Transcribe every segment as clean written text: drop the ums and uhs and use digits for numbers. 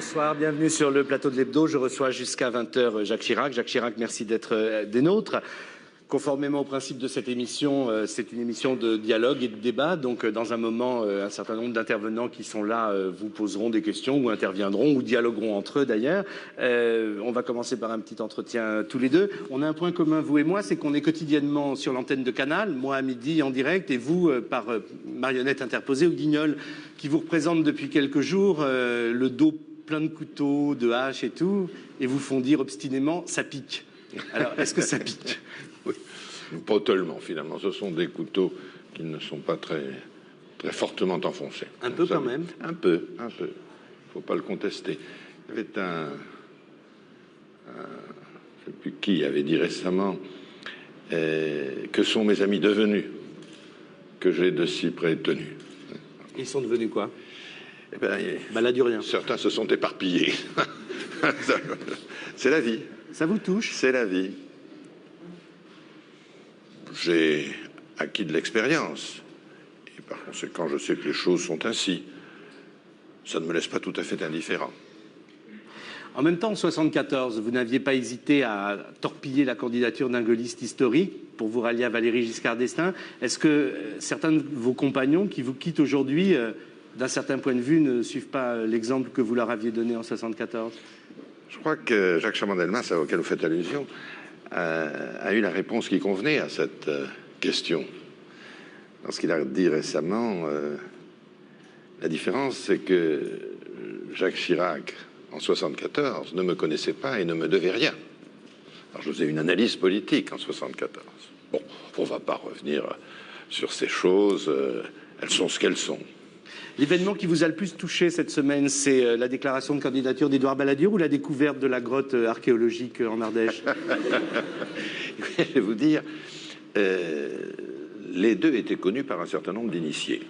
Bonsoir, bienvenue sur le plateau de l'Hebdo. Je reçois jusqu'à 20h Jacques Chirac. Jacques Chirac, merci d'être des nôtres. Conformément au principe de cette émission, c'est une émission de dialogue et de débat. Donc, dans un moment, un certain nombre d'intervenants qui sont là vous poseront des questions ou interviendront ou dialogueront entre eux d'ailleurs. On va commencer par un petit entretien tous les deux. On a un point commun, vous et moi, c'est qu'on est quotidiennement sur l'antenne de Canal, moi à midi en direct et vous par marionnette interposée ou Guignol, qui vous représente depuis quelques jours le dos plein de couteaux, de haches et tout, et vous font dire obstinément « ça pique ». Alors, est-ce que ça pique ? Oui, pas tellement finalement. Ce sont des couteaux qui ne sont pas très fortement enfoncés. Un peu quand même. Un peu. Faut pas le contester. Il y avait je sais plus qui avait dit récemment que sont mes amis devenus que j'ai de si près tenus. Ils sont devenus quoi? Eh ben, Baladuriens. Certains se sont éparpillés. C'est la vie. Ça vous touche? C'est la vie. J'ai acquis de l'expérience. Et par conséquent, je sais que les choses sont ainsi. Ça ne me laisse pas tout à fait indifférent. En même temps, en 1974, vous n'aviez pas hésité à torpiller la candidature d'un gaulliste historique pour vous rallier à Valéry Giscard d'Estaing. Est-ce que certains de vos compagnons qui vous quittent aujourd'hui, d'un certain point de vue, ne suivent pas l'exemple que vous leur aviez donné en 1974? Je crois que Jacques Chaban-Delmas, auquel vous faites allusion, a eu la réponse qui convenait à cette question. Lorsqu'il a dit récemment, la différence, c'est que Jacques Chirac, en 1974, ne me connaissait pas et ne me devait rien. Alors je faisais une analyse politique en 1974. Bon, on ne va pas revenir sur ces choses, elles sont ce qu'elles sont. L'événement qui vous a le plus touché cette semaine, c'est la déclaration de candidature d'Édouard Balladur ou la découverte de la grotte archéologique en Ardèche? Je vais vous dire, les deux étaient connus par un certain nombre d'initiés.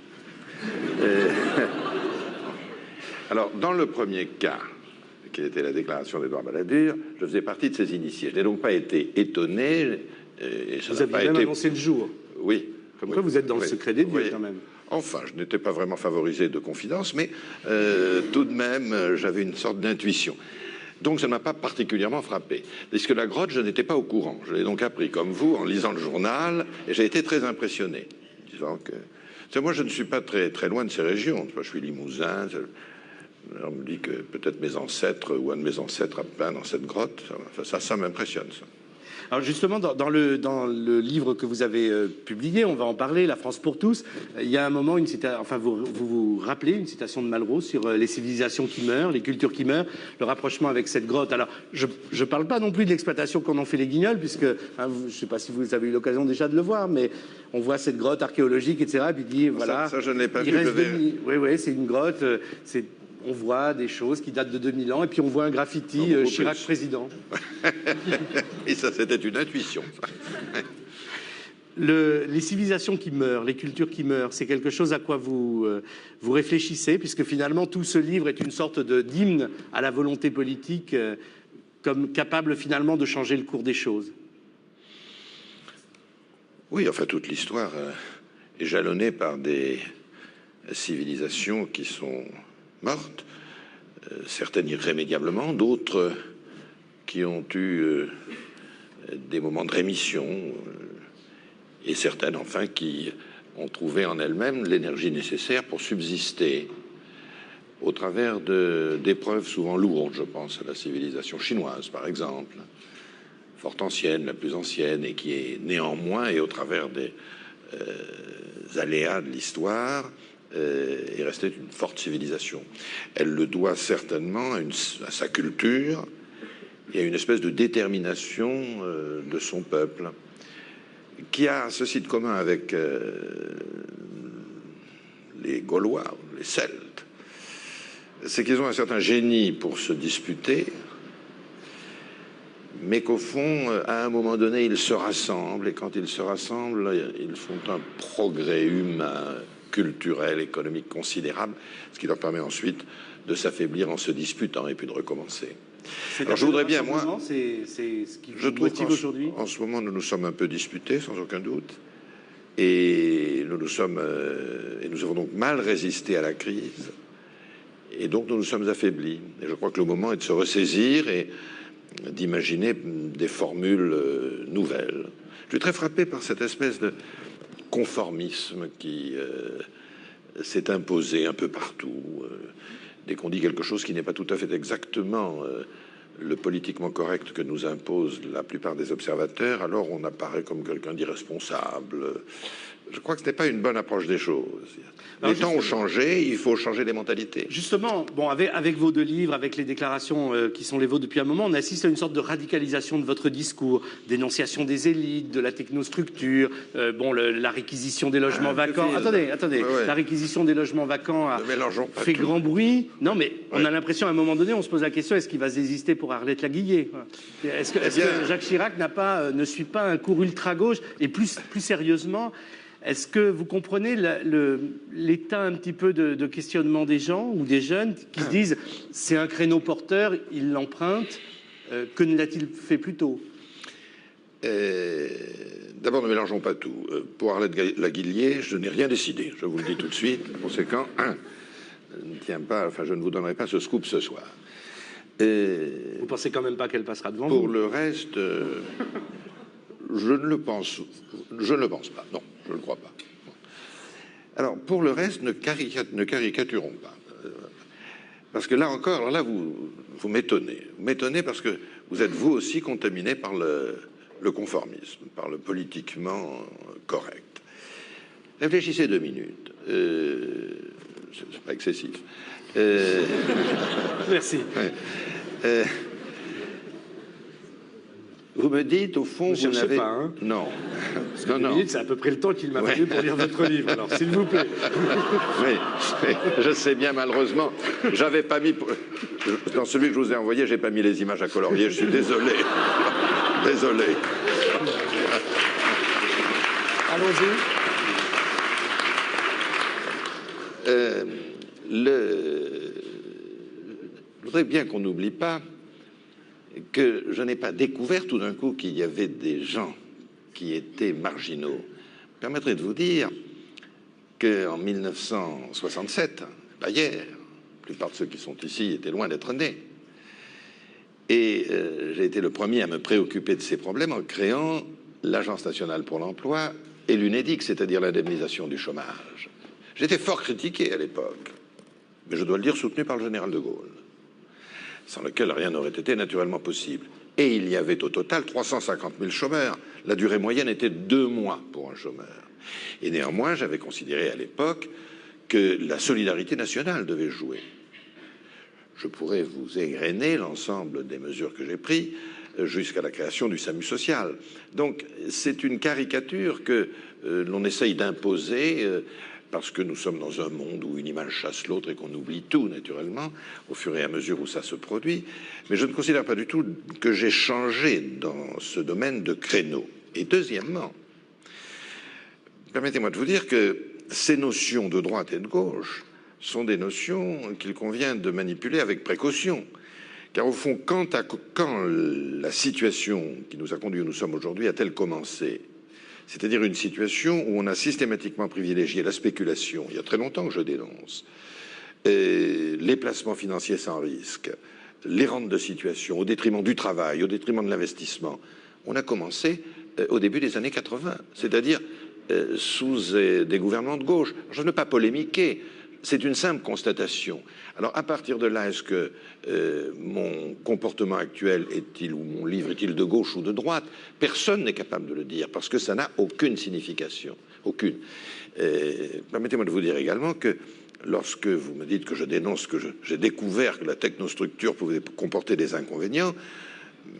Alors, dans le premier cas, qui était la déclaration d'Édouard Balladur, je faisais partie de ces initiés. Je n'ai donc pas été étonné. Et ça vous avez même annoncé le jour. Oui. Comme quoi, vous êtes dans le secret des dieux, quand même. Enfin, je n'étais pas vraiment favorisé de confidence, mais tout de même, j'avais une sorte d'intuition. Donc, ça ne m'a pas particulièrement frappé. Puisque la grotte, je n'étais pas au courant. Je l'ai donc appris, comme vous, en lisant le journal, et j'ai été très impressionné. Disant que... moi, je ne suis pas très loin de ces régions. Je suis limousin. On me dit que peut-être mes ancêtres, ou un de mes ancêtres a peint dans cette grotte. Ça m'impressionne, ça. Alors justement, dans le livre que vous avez publié, on va en parler, La France pour tous, il y a un moment, vous rappelez une citation de Malraux sur les civilisations qui meurent, les cultures qui meurent, le rapprochement avec cette grotte. Alors, je ne parle pas non plus de l'exploitation qu'en ont fait les Guignols, puisque, je ne sais pas si vous avez eu l'occasion déjà de le voir, mais on voit cette grotte archéologique, etc. Et puis il dit, voilà... Ça, je ne l'ai pas vu. Oui, c'est une grotte, on voit des choses qui datent de 2000 ans, et puis on voit un graffiti Chirac président. Et ça, c'était une intuition. Les civilisations qui meurent, les cultures qui meurent, c'est quelque chose à quoi vous réfléchissez, puisque finalement tout ce livre est une sorte d'hymne à la volonté politique, comme capable finalement de changer le cours des choses. Oui, enfin toute l'histoire est jalonnée par des civilisations qui sont mortes, certaines irrémédiablement, d'autres qui ont eu des moments de rémission, et certaines, enfin, qui ont trouvé en elles-mêmes l'énergie nécessaire pour subsister au travers d'épreuves souvent lourdes. Je pense à la civilisation chinoise, par exemple, fort ancienne, la plus ancienne, et qui est néanmoins, et au travers des aléas de l'histoire, est restée une forte civilisation. Elle le doit certainement à sa culture et à une espèce de détermination de son peuple, qui a ceci de commun avec les Gaulois, les Celtes, c'est qu'ils ont un certain génie pour se disputer, mais qu'au fond, à un moment donné, ils se rassemblent, et quand ils se rassemblent, ils font un progrès humain, culturel, économique considérable, ce qui leur permet ensuite de s'affaiblir en se disputant et puis de recommencer. Alors je voudrais bien, moi, c'est ce qui vous motive aujourd'hui. En ce moment, nous nous sommes un peu disputés, sans aucun doute, et nous avons donc mal résisté à la crise. Et donc nous nous sommes affaiblis. Et je crois que le moment est de se ressaisir et d'imaginer des formules nouvelles. Je suis très frappé par cette espèce de conformisme qui s'est imposé un peu partout. Dès qu'on dit quelque chose qui n'est pas tout à fait exactement le politiquement correct que nous impose la plupart des observateurs, alors on apparaît comme quelqu'un d'irresponsable. Je crois que ce n'est pas une bonne approche des choses. Les temps ont changé, il faut changer les mentalités. Justement, bon, avec vos deux livres, avec les déclarations qui sont les vôtres depuis un moment, on assiste à une sorte de radicalisation de votre discours, dénonciation des élites, de la technostructure, la réquisition des logements vacants. Attendez, ouais. La réquisition des logements vacants a fait grand bruit. Non, mais on a l'impression, à un moment donné, on se pose la question, est-ce qu'il va exister pour Arlette Laguillier? Est-ce que Jacques Chirac ne suit pas un cours ultra-gauche? Et plus sérieusement, est-ce que vous comprenez l'état un petit peu de questionnement des gens ou des jeunes qui se disent c'est un créneau porteur, il l'emprunte, que ne l'a-t-il fait plus tôt? D'abord, ne mélangeons pas tout. Pour Arlette Laguillier, je n'ai rien décidé, je vous le dis tout de suite. Par conséquent, ne tient pas, enfin, je ne vous donnerai pas ce scoop ce soir. Vous pensez quand même pas qu'elle passera devant vous? Pour le reste, je ne le pense pas. Non, je ne le crois pas. Alors, pour le reste, ne caricaturons pas. Parce que là encore, alors là, vous m'étonnez. Vous m'étonnez parce que vous êtes vous aussi contaminé par le conformisme, par le politiquement correct. Réfléchissez 2 minutes. C'est pas excessif. Merci. Vous me dites, au fond, vous n'avez pas, hein? Non. Parce que 2 minutes, c'est à peu près le temps qu'il m'a fallu pour lire votre livre. Alors, s'il vous plaît. Oui, je sais bien, malheureusement, j'avais pas mis... Dans celui que je vous ai envoyé, j'ai pas mis les images à colorier, je suis désolé. Désolé. Allons-y. Je voudrais bien qu'on n'oublie pas que je n'ai pas découvert tout d'un coup qu'il y avait des gens qui étaient marginaux. Permettrait de vous dire qu'en 1967, pas hier, la plupart de ceux qui sont ici étaient loin d'être nés. Et j'ai été le premier à me préoccuper de ces problèmes en créant l'Agence nationale pour l'emploi et l'UNEDIC, c'est-à-dire l'indemnisation du chômage. J'étais fort critiqué à l'époque, mais je dois le dire, soutenu par le général de Gaulle, sans lequel rien n'aurait été naturellement possible. Et il y avait au total 350 000 chômeurs. La durée moyenne était 2 mois pour un chômeur. Et néanmoins, j'avais considéré à l'époque que la solidarité nationale devait jouer. Je pourrais vous égrener l'ensemble des mesures que j'ai prises jusqu'à la création du SAMU social. Donc c'est une caricature que l'on essaye d'imposer parce que nous sommes dans un monde où une image chasse l'autre et qu'on oublie tout, naturellement, au fur et à mesure où ça se produit. Mais je ne considère pas du tout que j'ai changé dans ce domaine de créneau. Et deuxièmement, permettez-moi de vous dire que ces notions de droite et de gauche sont des notions qu'il convient de manipuler avec précaution. Car au fond, quand la situation qui nous a conduits où nous sommes aujourd'hui a-t-elle commencé? C'est-à-dire une situation où on a systématiquement privilégié la spéculation, il y a très longtemps que je dénonce, les placements financiers sans risque, les rentes de situation, au détriment du travail, au détriment de l'investissement. On a commencé au début des années 80, c'est-à-dire sous des gouvernements de gauche. Je ne veux pas polémiquer, c'est une simple constatation. Alors à partir de là, est-ce que mon comportement actuel est-il, ou mon livre est-il de gauche ou de droite? Personne n'est capable de le dire, parce que ça n'a aucune signification. Aucune. Permettez-moi de vous dire également que lorsque vous me dites que je dénonce, que j'ai découvert que la technostructure pouvait comporter des inconvénients,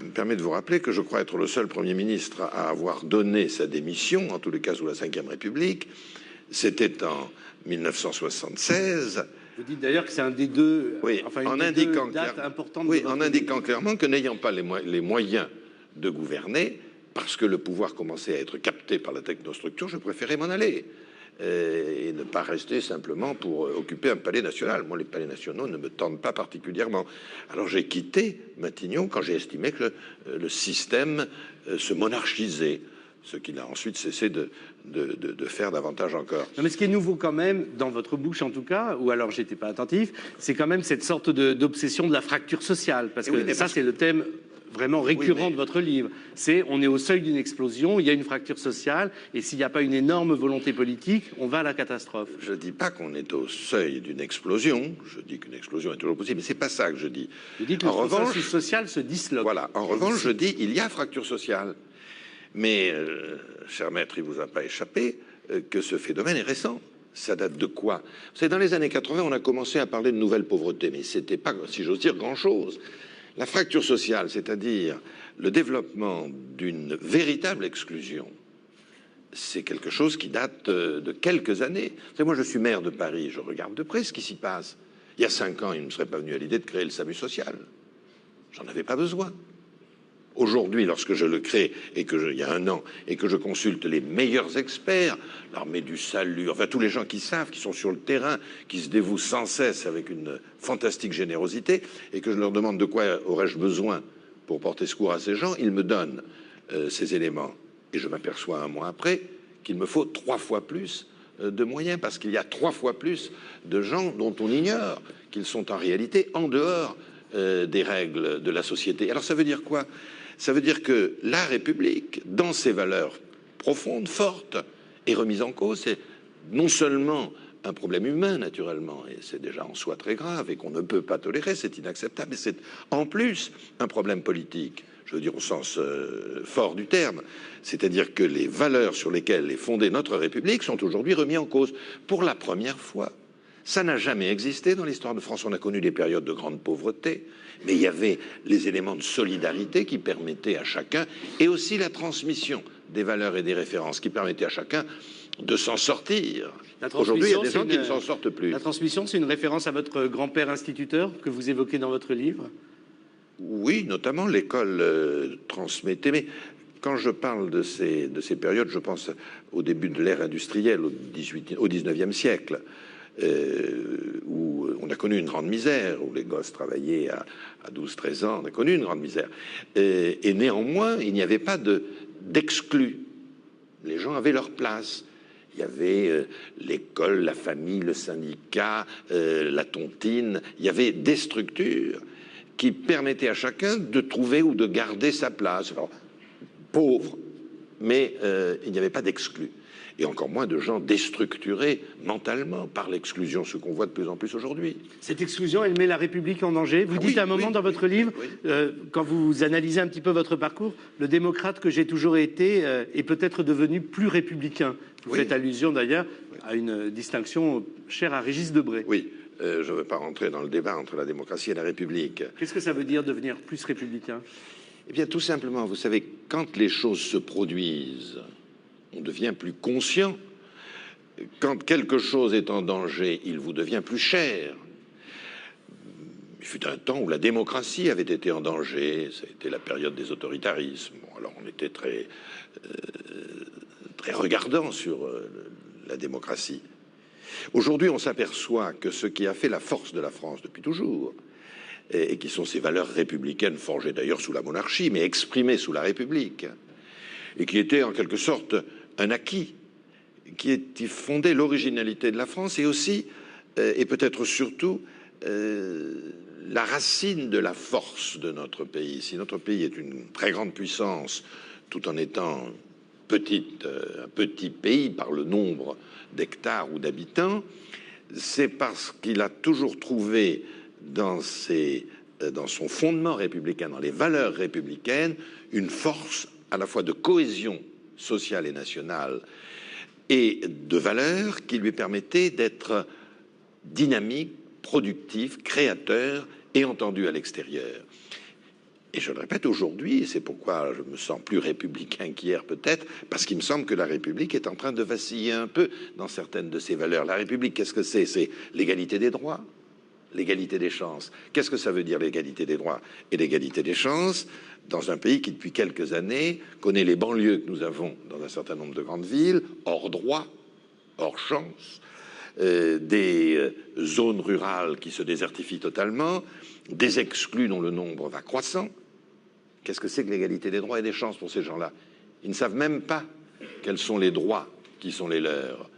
me permet de vous rappeler que je crois être le seul Premier ministre à avoir donné sa démission, en tous les cas sous la Ve République. C'était en 1976. Vous dites d'ailleurs que c'est un des deux, oui, enfin en une indiquant des deux dates importantes. Oui, en indiquant clairement que n'ayant pas les moyens de gouverner, parce que le pouvoir commençait à être capté par la technostructure, je préférais m'en aller et ne pas rester simplement pour occuper un palais national. Moi, les palais nationaux ne me tentent pas particulièrement. Alors j'ai quitté Matignon quand j'ai estimé que le système se monarchisait. ce qu'il a ensuite cessé de faire davantage encore. Non, mais ce qui est nouveau quand même, dans votre bouche en tout cas, ou alors j'étais pas attentif, c'est quand même cette sorte d'obsession de la fracture sociale, parce que ça c'est le thème vraiment récurrent de votre livre. C'est on est au seuil d'une explosion, il y a une fracture sociale, et s'il n'y a pas une énorme volonté politique, on va à la catastrophe. Je ne dis pas qu'on est au seuil d'une explosion, je dis qu'une explosion est toujours possible, mais c'est pas ça que je dis. Vous dites que le consensus social se disloque. Voilà, en revanche, je dis il y a fracture sociale. Mais, cher maître, il ne vous a pas échappé que ce phénomène est récent. Ça date de quoi? C'est dans les années 80, on a commencé à parler de nouvelle pauvreté, mais c'était pas, si j'ose dire, grand-chose. La fracture sociale, c'est-à-dire le développement d'une véritable exclusion, c'est quelque chose qui date de quelques années. Moi, je suis maire de Paris, je regarde de près ce qui s'y passe. Il y a 5 ans, il ne me serait pas venu à l'idée de créer le SAMU social. J'en avais pas besoin. Aujourd'hui, lorsque je le crée, et il y a 1 an, et que je consulte les meilleurs experts, l'armée du salut, enfin tous les gens qui savent, qui sont sur le terrain, qui se dévouent sans cesse avec une fantastique générosité, et que je leur demande de quoi aurais-je besoin pour porter secours à ces gens, ils me donnent ces éléments. Et je m'aperçois 1 mois après qu'il me faut 3 fois plus de moyens, parce qu'il y a 3 fois plus de gens dont on ignore qu'ils sont en réalité en dehors des règles de la société. Alors ça veut dire quoi? Ça veut dire que la République, dans ses valeurs profondes, fortes, est remise en cause. C'est non seulement un problème humain, naturellement, et c'est déjà en soi très grave et qu'on ne peut pas tolérer, c'est inacceptable, mais c'est en plus un problème politique, je veux dire au sens fort du terme, c'est-à-dire que les valeurs sur lesquelles est fondée notre République sont aujourd'hui remises en cause pour la première fois. Ça n'a jamais existé dans l'histoire de France. On a connu des périodes de grande pauvreté, mais il y avait les éléments de solidarité qui permettaient à chacun, et aussi la transmission des valeurs et des références qui permettaient à chacun de s'en sortir. Aujourd'hui, il y a des gens qui ne s'en sortent plus. La transmission, c'est une référence à votre grand-père instituteur que vous évoquez dans votre livre? Oui, notamment l'école transmettait. Mais quand je parle de ces périodes, je pense au début de l'ère industrielle, au 19e siècle. Où on a connu une grande misère, où les gosses travaillaient à 12-13 ans, on a connu une grande misère. Et néanmoins, il n'y avait pas d'exclus. Les gens avaient leur place. Il y avait l'école, la famille, le syndicat, la tontine. Il y avait des structures qui permettaient à chacun de trouver ou de garder sa place. Alors, pauvre, mais il n'y avait pas d'exclus. Et encore moins de gens déstructurés mentalement par l'exclusion, ce qu'on voit de plus en plus aujourd'hui. Cette exclusion, elle met la République en danger. Vous dites à un moment dans votre livre, quand vous analysez un petit peu votre parcours, le démocrate que j'ai toujours été est peut-être devenu plus républicain. Vous faites allusion d'ailleurs à une distinction chère à Régis Debray. Oui, je ne veux pas rentrer dans le débat entre la démocratie et la République. Qu'est-ce que ça veut dire devenir plus républicain? Eh bien, tout simplement, vous savez, quand les choses se produisent, on devient plus conscient. Quand quelque chose est en danger, il vous devient plus cher. Il fut un temps où la démocratie avait été en danger. Ça a été la période des autoritarismes. Bon, alors on était très regardant sur la démocratie. Aujourd'hui, on s'aperçoit que ce qui a fait la force de la France depuis toujours, et qui sont ces valeurs républicaines forgées d'ailleurs sous la monarchie, mais exprimées sous la République, et qui étaient en quelque sorte un acquis, qui fondait l'originalité de la France, et aussi, et peut-être surtout, la racine de la force de notre pays. Si notre pays est une très grande puissance, tout en étant un petit pays par le nombre d'hectares ou d'habitants, c'est parce qu'il a toujours trouvé dans son fondement républicain, dans les valeurs républicaines, une force à la fois de cohésion sociale et nationale et de valeurs qui lui permettaient d'être dynamique, productif, créateur et entendu à l'extérieur. Et je le répète aujourd'hui, et c'est pourquoi je me sens plus républicain qu'hier peut-être, parce qu'il me semble que la République est en train de vaciller un peu dans certaines de ses valeurs. La République, qu'est-ce que c'est? C'est l'égalité des droits, l'égalité des chances. Qu'est-ce que ça veut dire l'égalité des droits et l'égalité des chances dans un pays qui, depuis quelques années, connaît les banlieues que nous avons dans un certain nombre de grandes villes, hors droit, hors chance, des zones rurales qui se désertifient totalement, des exclus dont le nombre va croissant. Qu'est-ce que c'est que l'égalité des droits et des chances pour ces gens-là? Ils ne savent même pas quels sont les droits qui sont les leurs.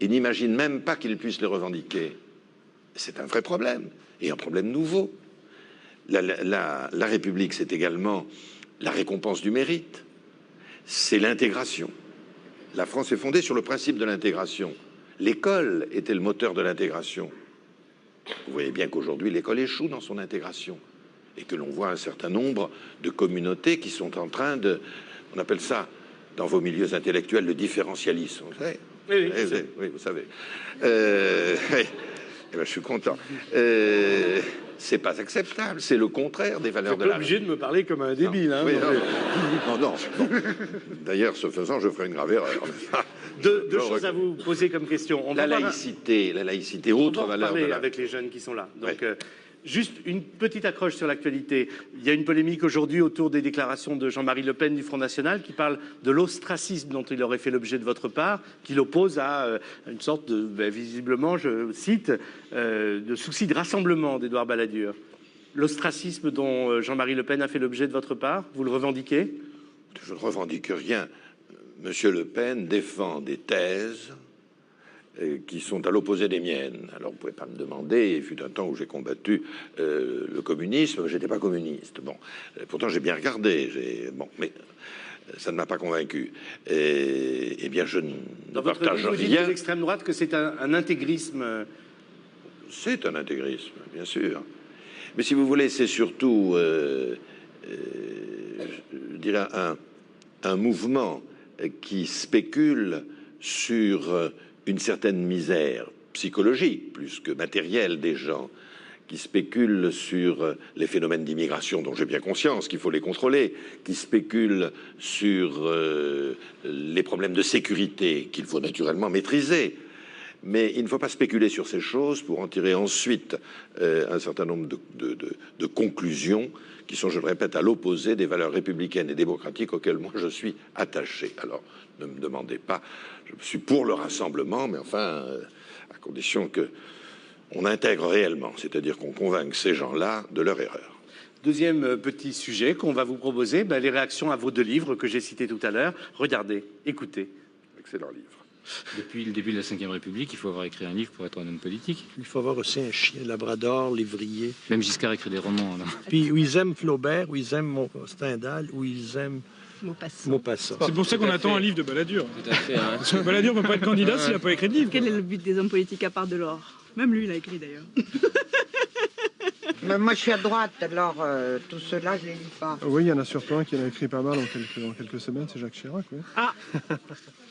Ils n'imaginent même pas qu'ils puissent les revendiquer. C'est un vrai problème, et un problème nouveau. La République, c'est également la récompense du mérite. C'est l'intégration. La France est fondée sur le principe de l'intégration. L'école était le moteur de l'intégration. Vous voyez bien qu'aujourd'hui, l'école échoue dans son intégration et que l'on voit un certain nombre de communautés qui sont en train de... On appelle ça, dans vos milieux intellectuels, le différentialisme. Vous savez ? Oui, vous savez. Eh ben, je suis content. C'est pas acceptable. C'est le contraire des valeurs de la... Vous êtes obligé de me parler comme un débile. Non, hein, oui, non. D'ailleurs, ce faisant, je ferai une grave erreur. Deux choses à vous poser comme question. La laïcité, autre valeur de la... avec les jeunes qui sont là. Donc, juste une petite accroche sur l'actualité. Il y a une polémique aujourd'hui autour des déclarations de Jean-Marie Le Pen du Front National qui parle de l'ostracisme dont il aurait fait l'objet de votre part, qu'il oppose à une sorte de, visiblement, je cite, de souci de rassemblement d'Édouard Balladur. L'ostracisme dont Jean-Marie Le Pen a fait l'objet de votre part, vous le revendiquez? Je ne revendique rien. Monsieur Le Pen défend des thèses qui sont à l'opposé des miennes. Alors, vous pouvez pas me demander, il fut un temps où j'ai combattu le communisme, j'étais pas communiste. Bon, pourtant j'ai bien regardé, bon, mais ça ne m'a pas convaincu. Eh bien, je ne partage vous dites rien. De l'extrême droite que c'est un intégrisme. C'est un intégrisme, bien sûr. Mais si vous voulez, c'est surtout, je dirais, un mouvement qui spécule sur une certaine misère psychologique, plus que matérielle des gens, qui spéculent sur les phénomènes d'immigration dont j'ai bien conscience qu'il faut les contrôler, qui spéculent sur les problèmes de sécurité qu'il faut naturellement maîtriser. Mais il ne faut pas spéculer sur ces choses pour en tirer ensuite un certain nombre de conclusions qui sont, je le répète, à l'opposé des valeurs républicaines et démocratiques auxquelles moi je suis attaché. Alors, ne me demandez pas, je suis pour le rassemblement, mais enfin, à condition que on intègre réellement, c'est-à-dire qu'on convainque ces gens-là de leur erreur. Deuxième petit sujet qu'on va vous proposer, les réactions à vos deux livres que j'ai cités tout à l'heure. Regardez, écoutez. Excellent livre. Depuis le début de la Ve République, il faut avoir écrit un livre pour être un homme politique. Il faut avoir aussi un chien labrador, lévrier. Même Giscard écrit des romans. Là. Puis où ils aiment Flaubert, où ils aiment Stendhal, où ils aiment Maupassant. C'est pour ça qu'on attend un livre de Balladur. Tout à fait. Hein. Parce que Balladur ne peut pas être candidat s'il n'a pas écrit de livre. Quel est le but des hommes politiques à part de l'or? Même lui, il a écrit d'ailleurs. Mais moi, je suis à droite, alors tout cela, je ne les lis pas. Oui, il y en a surtout un qui en a écrit pas mal en quelques semaines, c'est Jacques Chirac. Oui. Ah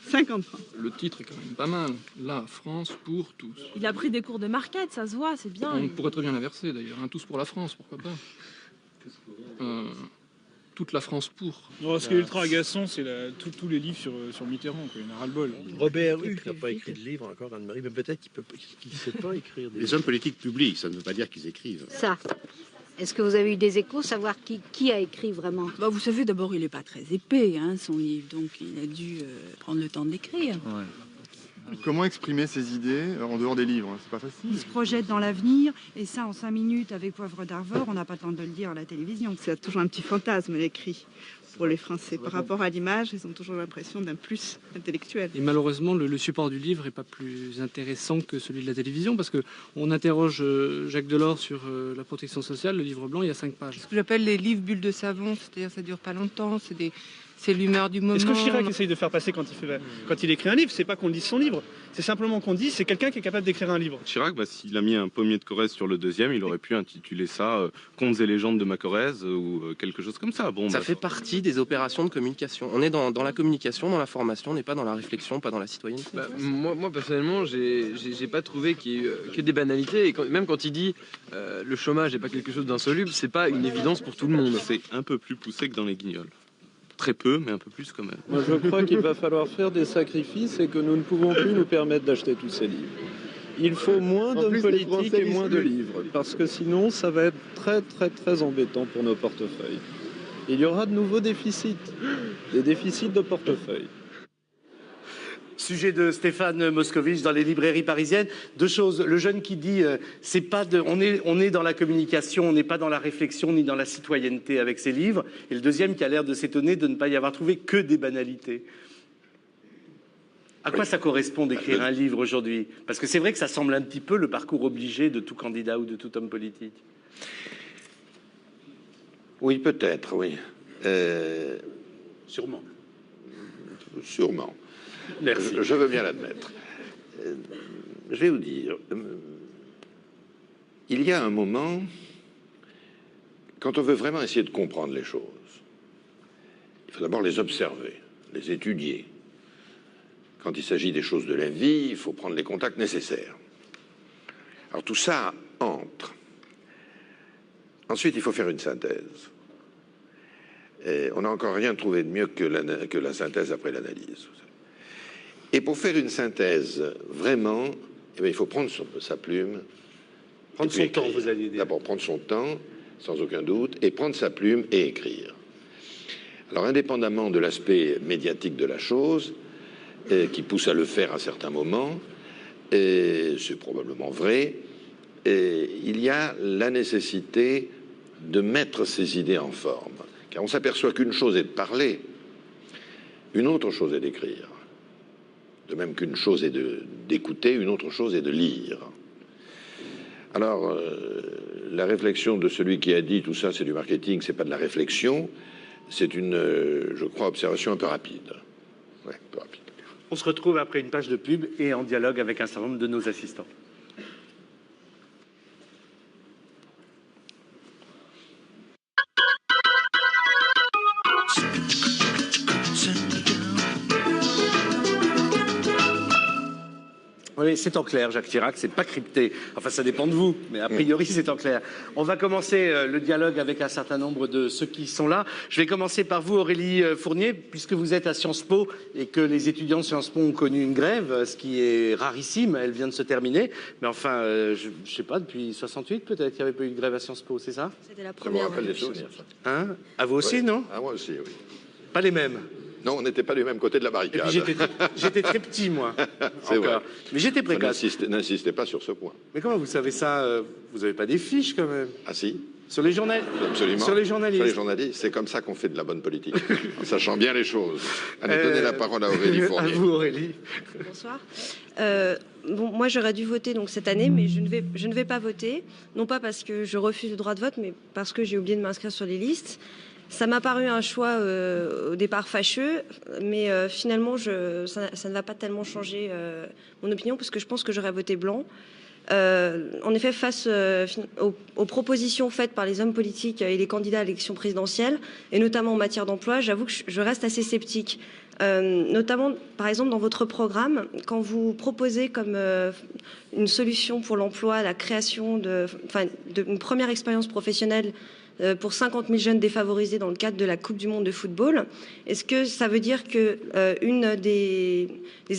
50 francs. Le titre est quand même pas mal. La France pour tous. Il a pris des cours de market, ça se voit, c'est bien. On pourrait très bien l'inverser d'ailleurs. Hein. Tous pour la France, pourquoi pas. Toute la France pour. Non, ce qui est ultra agaçant, c'est tous les livres sur Mitterrand. Quoi. Il y en a ras-le-bol. Robert Hue n'a pas écrit de livre encore, Anne-Marie, mais peut-être qu'il ne sait pas écrire des livres. Les hommes politiques publient, ça ne veut pas dire qu'ils écrivent. Ça. Est-ce que vous avez eu des échos, savoir qui a écrit vraiment? Vous savez, d'abord, il n'est pas très épais, son livre, donc il a dû prendre le temps de l'écrire. Ouais. Comment exprimer ses idées en dehors des livres? C'est pas facile. Il se projette dans l'avenir, et ça, en 5 minutes, avec Poivre d'Arvor, on n'a pas le temps de le dire à la télévision. C'est toujours un petit fantasme, l'écrit. Pour les Français, par rapport à l'image, ils ont toujours l'impression d'un plus intellectuel. Et malheureusement, le support du livre n'est pas plus intéressant que celui de la télévision, parce qu'on interroge Jacques Delors sur la protection sociale, le livre blanc, il y a 5 pages. Ce que j'appelle les livres bulles de savon, c'est-à-dire ça dure pas longtemps, c'est l'humeur du moment. Et ce que Chirac essaye de faire passer quand il écrit un livre, c'est pas qu'on lise son livre, c'est simplement qu'on dit c'est quelqu'un qui est capable d'écrire un livre. Chirac, s'il a mis un pommier de Corrèze sur le deuxième, il aurait pu intituler ça Contes et légendes de ma Corrèze ou quelque chose comme ça. Bon, ça fait partie des opérations de communication. On est dans la communication, dans la formation, on n'est pas dans la réflexion, pas dans la citoyenneté. Moi personnellement, j'ai pas trouvé qu'il y ait que des banalités. Et même quand il dit le chômage n'est pas quelque chose d'insoluble, c'est pas une évidence pour tout le monde. C'est un peu plus poussé que dans les Guignols. Très peu, mais un peu plus quand même. Moi, je crois qu'il va falloir faire des sacrifices et que nous ne pouvons plus nous permettre d'acheter tous ces livres. Il faut moins d'hommes politiques et moins de livres, parce que sinon, ça va être très, très, très embêtant pour nos portefeuilles. Il y aura de nouveaux déficits, des déficits de portefeuille. Sujet de Stéphane Moscovitch dans les librairies parisiennes. Deux choses. Le jeune qui dit c'est pas de, on est dans la communication, on n'est pas dans la réflexion ni dans la citoyenneté avec ses livres. Et le deuxième qui a l'air de s'étonner de ne pas y avoir trouvé que des banalités. À quoi ça correspond d'écrire un livre aujourd'hui? Parce que c'est vrai que ça semble un petit peu le parcours obligé de tout candidat ou de tout homme politique. Oui, peut-être, oui. Sûrement. Sûrement. Merci. Je veux bien l'admettre. Je vais vous dire, il y a un moment, quand on veut vraiment essayer de comprendre les choses, il faut d'abord les observer, les étudier. Quand il s'agit des choses de la vie, il faut prendre les contacts nécessaires. Alors tout ça entre. Ensuite, il faut faire une synthèse. Et on n'a encore rien trouvé de mieux que la synthèse après l'analyse. Et pour faire une synthèse, vraiment, eh bien, il faut prendre sa plume. Prendre son temps, vous allez dire. D'abord, prendre son temps, sans aucun doute, et prendre sa plume et écrire. Alors, indépendamment de l'aspect médiatique de la chose, qui pousse à le faire à certains moments, et c'est probablement vrai, et il y a la nécessité de mettre ses idées en forme. Car on s'aperçoit qu'une chose est de parler, une autre chose est d'écrire. De même qu'une chose est d'écouter, une autre chose est de lire. Alors, la réflexion de celui qui a dit tout ça, c'est du marketing, c'est pas de la réflexion, c'est une, je crois, observation un peu rapide. Ouais, un peu rapide. On se retrouve après une page de pub et en dialogue avec un certain nombre de nos assistants. Oui, c'est en clair, Jacques Chirac, c'est pas crypté. Enfin, ça dépend de vous, mais a priori, c'est en clair. On va commencer le dialogue avec un certain nombre de ceux qui sont là. Je vais commencer par vous, Aurélie Fournier, puisque vous êtes à Sciences Po et que les étudiants de Sciences Po ont connu une grève, ce qui est rarissime, elle vient de se terminer. Mais enfin, je sais pas, depuis 68 peut-être qu'il n'y avait pas eu de grève à Sciences Po, c'est ça? C'était la première. Ça me rappelle des souvenirs, ça. Hein? À vous aussi, non? À moi aussi, oui. Pas les mêmes. Non, on n'était pas du même côté de la barricade. J'étais très petit, moi. C'est vrai. Mais j'étais précoce. N'insistez pas sur ce point. Mais comment vous savez ça? Vous n'avez pas des fiches, quand même? Ah si. Sur les journalistes? Absolument. Sur les journalistes. Sur les journalistes, c'est comme ça qu'on fait de la bonne politique, en sachant bien les choses. Allez, donnez la parole à Aurélie Fournier. À vous, Aurélie. Bonsoir. Bon, moi, j'aurais dû voter donc cette année, mais je ne vais pas voter. Non pas parce que je refuse le droit de vote, mais parce que j'ai oublié de m'inscrire sur les listes. Ça m'a paru un choix au départ fâcheux, mais finalement, ça ne va pas tellement changer mon opinion, parce que je pense que j'aurais voté blanc. En effet, face aux propositions faites par les hommes politiques et les candidats à l'élection présidentielle, et notamment en matière d'emploi, j'avoue que je reste assez sceptique. Notamment, par exemple, dans votre programme, quand vous proposez comme une solution pour l'emploi la création d'une première expérience professionnelle pour 50 000 jeunes défavorisés dans le cadre de la Coupe du Monde de football. Est-ce que ça veut dire que une des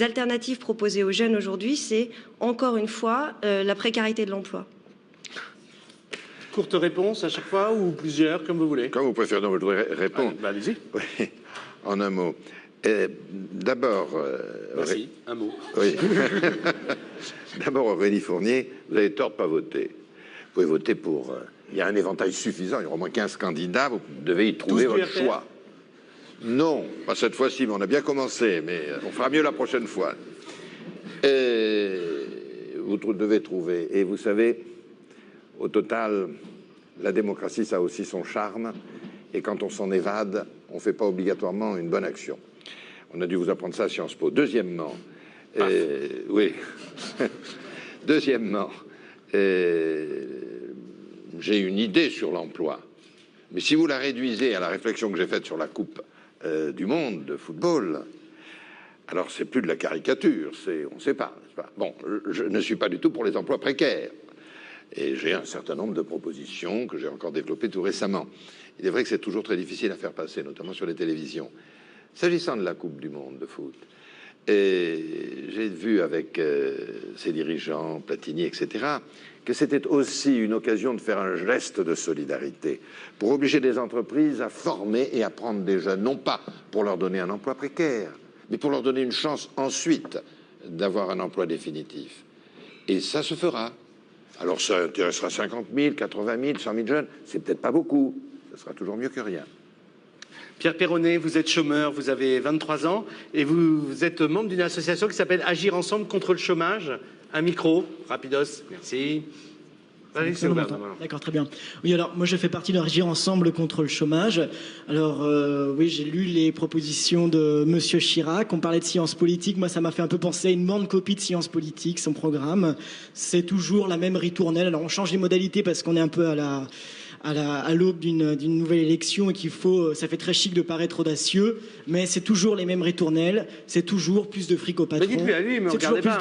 alternatives proposées aux jeunes aujourd'hui, c'est encore une fois la précarité de l'emploi? Courte réponse à chaque fois ou plusieurs, comme vous voulez? Comme vous préférez, donc, je voudrais répondre. Allez-y. Oui, en un mot. D'abord... Merci, un mot. Oui. D'abord, Aurélie Fournier, vous avez tort de ne pas voter. Vous pouvez voter pour... il y a un éventail suffisant, il y aura au moins 15 candidats, vous devez y trouver votre choix. Non, pas cette fois-ci, mais on a bien commencé, mais on fera mieux la prochaine fois. Vous devez trouver. Et vous savez, au total, la démocratie, ça a aussi son charme. Et quand on s'en évade, on ne fait pas obligatoirement une bonne action. On a dû vous apprendre ça à Sciences Po. Deuxièmement, oui. Deuxièmement, j'ai une idée sur l'emploi. Mais si vous la réduisez à la réflexion que j'ai faite sur la Coupe du Monde de football, alors c'est plus de la caricature, on ne sait pas. Bon, je ne suis pas du tout pour les emplois précaires. Et j'ai un certain nombre de propositions que j'ai encore développées tout récemment. Il est vrai que c'est toujours très difficile à faire passer, notamment sur les télévisions. S'agissant de la Coupe du Monde de foot, j'ai vu avec ses dirigeants, Platini, etc., que c'était aussi une occasion de faire un geste de solidarité pour obliger les entreprises à former et à prendre des jeunes, non pas pour leur donner un emploi précaire, mais pour leur donner une chance ensuite d'avoir un emploi définitif. Et ça se fera. Alors ça intéressera 50 000, 80 000, 100 000 jeunes, c'est peut-être pas beaucoup, ça sera toujours mieux que rien. Pierre Perronnet, vous êtes chômeur, vous avez 23 ans et vous êtes membre d'une association qui s'appelle Agir ensemble contre le chômage. Un micro, rapidos, merci. Allez, c'est ouvert. D'accord, très bien. Oui, alors moi je fais partie d'Agir ensemble contre le chômage. Alors oui, j'ai lu les propositions de Monsieur Chirac. On parlait de sciences politiques. Moi, ça m'a fait un peu penser à une morne copie de sciences politiques, son programme. C'est toujours la même ritournelle. Alors on change les modalités parce qu'on est un peu à l'aube d'une nouvelle élection et qu'il faut, ça fait très chic de paraître audacieux, mais c'est toujours les mêmes ritournelles, c'est toujours plus de fric au patron. Mais dites-lui à lui, mais regardez pas,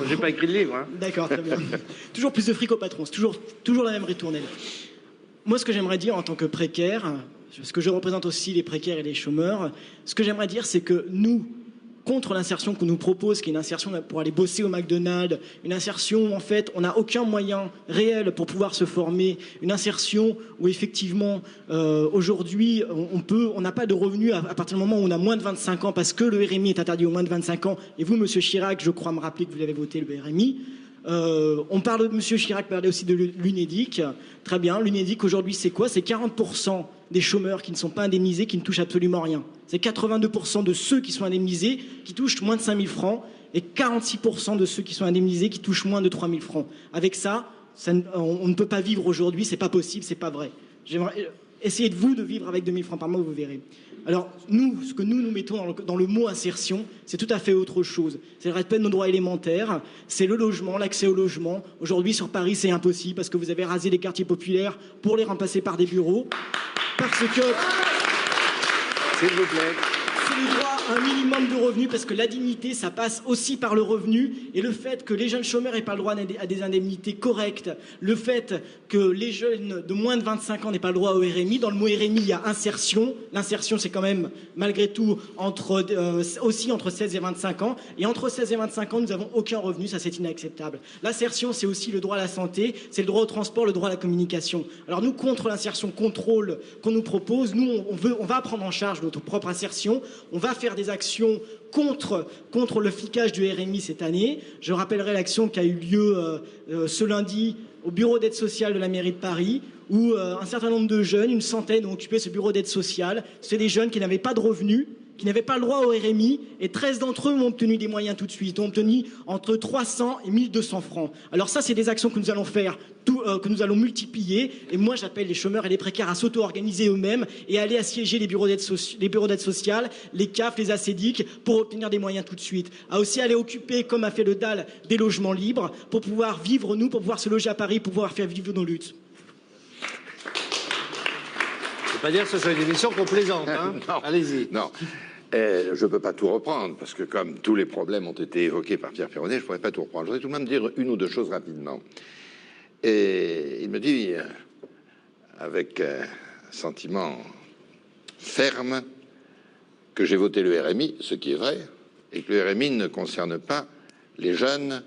j'ai pas écrit le livre. Hein. D'accord, très bien. Toujours plus de fric au patron, c'est toujours la même ritournelle. Moi, ce que j'aimerais dire en tant que précaire, parce que je représente aussi les précaires et les chômeurs, ce que j'aimerais dire, c'est que nous, contre l'insertion qu'on nous propose, qui est une insertion pour aller bosser au McDonald's, une insertion où en fait on n'a aucun moyen réel pour pouvoir se former, une insertion où effectivement aujourd'hui on n'a pas de revenus à partir du moment où on a moins de 25 ans parce que le RMI est interdit aux moins de 25 ans. Et vous, Monsieur Chirac, je crois me rappeler que vous avez voté le RMI. On parle de Monsieur Chirac parlait aussi de l'UNEDIC. Très bien, l'UNEDIC aujourd'hui c'est quoi? C'est 40% des chômeurs qui ne sont pas indemnisés, qui ne touchent absolument rien. C'est 82% de ceux qui sont indemnisés qui touchent moins de 5 000 francs et 46% de ceux qui sont indemnisés qui touchent moins de 3 000 francs. Avec ça, on ne peut pas vivre aujourd'hui, c'est pas possible, c'est pas vrai. Essayez de vivre avec 2 000 francs par mois, vous verrez. Alors, nous, ce que nous mettons dans le mot insertion, c'est tout à fait autre chose. C'est le respect de nos droits élémentaires, c'est le logement, l'accès au logement. Aujourd'hui, sur Paris, c'est impossible parce que vous avez rasé les quartiers populaires pour les remplacer par des bureaux. Parce que... S'il vous plaît. C'est le droit à un minimum de revenus, parce que la dignité, ça passe aussi par le revenu. Et le fait que les jeunes chômeurs n'aient pas le droit à des indemnités correctes, le fait que les jeunes de moins de 25 ans n'aient pas le droit au RMI, dans le mot RMI, il y a insertion. L'insertion, c'est quand même, malgré tout, aussi entre 16 et 25 ans. Et entre 16 et 25 ans, nous n'avons aucun revenu, ça c'est inacceptable. L'insertion, c'est aussi le droit à la santé, c'est le droit au transport, le droit à la communication. Alors nous, contre l'insertion contrôle qu'on nous propose, nous, on va prendre en charge notre propre insertion. On va faire des actions contre le flicage du RMI cette année. Je rappellerai l'action qui a eu lieu ce lundi au bureau d'aide sociale de la mairie de Paris, où un certain nombre de jeunes, une centaine, ont occupé ce bureau d'aide sociale. C'est des jeunes qui n'avaient pas de revenus, qui n'avaient pas le droit au RMI, et 13 d'entre eux ont obtenu des moyens tout de suite, ont obtenu entre 300 et 1200 francs. Alors ça, c'est des actions que nous allons faire, que nous allons multiplier, et moi j'appelle les chômeurs et les précaires à s'auto-organiser eux-mêmes et à aller assiéger les bureaux d'aide sociale, les CAF, les ACEDIC, pour obtenir des moyens tout de suite. À aussi aller occuper, comme a fait le DAL, des logements libres, pour pouvoir vivre, nous, pour pouvoir se loger à Paris, pour pouvoir faire vivre nos luttes. Je ne veux pas dire que ce soit une émission complaisante, hein. Allez-y. Non. Je ne peux pas tout reprendre, parce que comme tous les problèmes ont été évoqués par Pierre Perronnet, je ne pourrais pas tout reprendre. Je voudrais tout de même dire une ou deux choses rapidement. Et il me dit, avec un sentiment ferme, que j'ai voté le RMI, ce qui est vrai, et que le RMI ne concerne pas les jeunes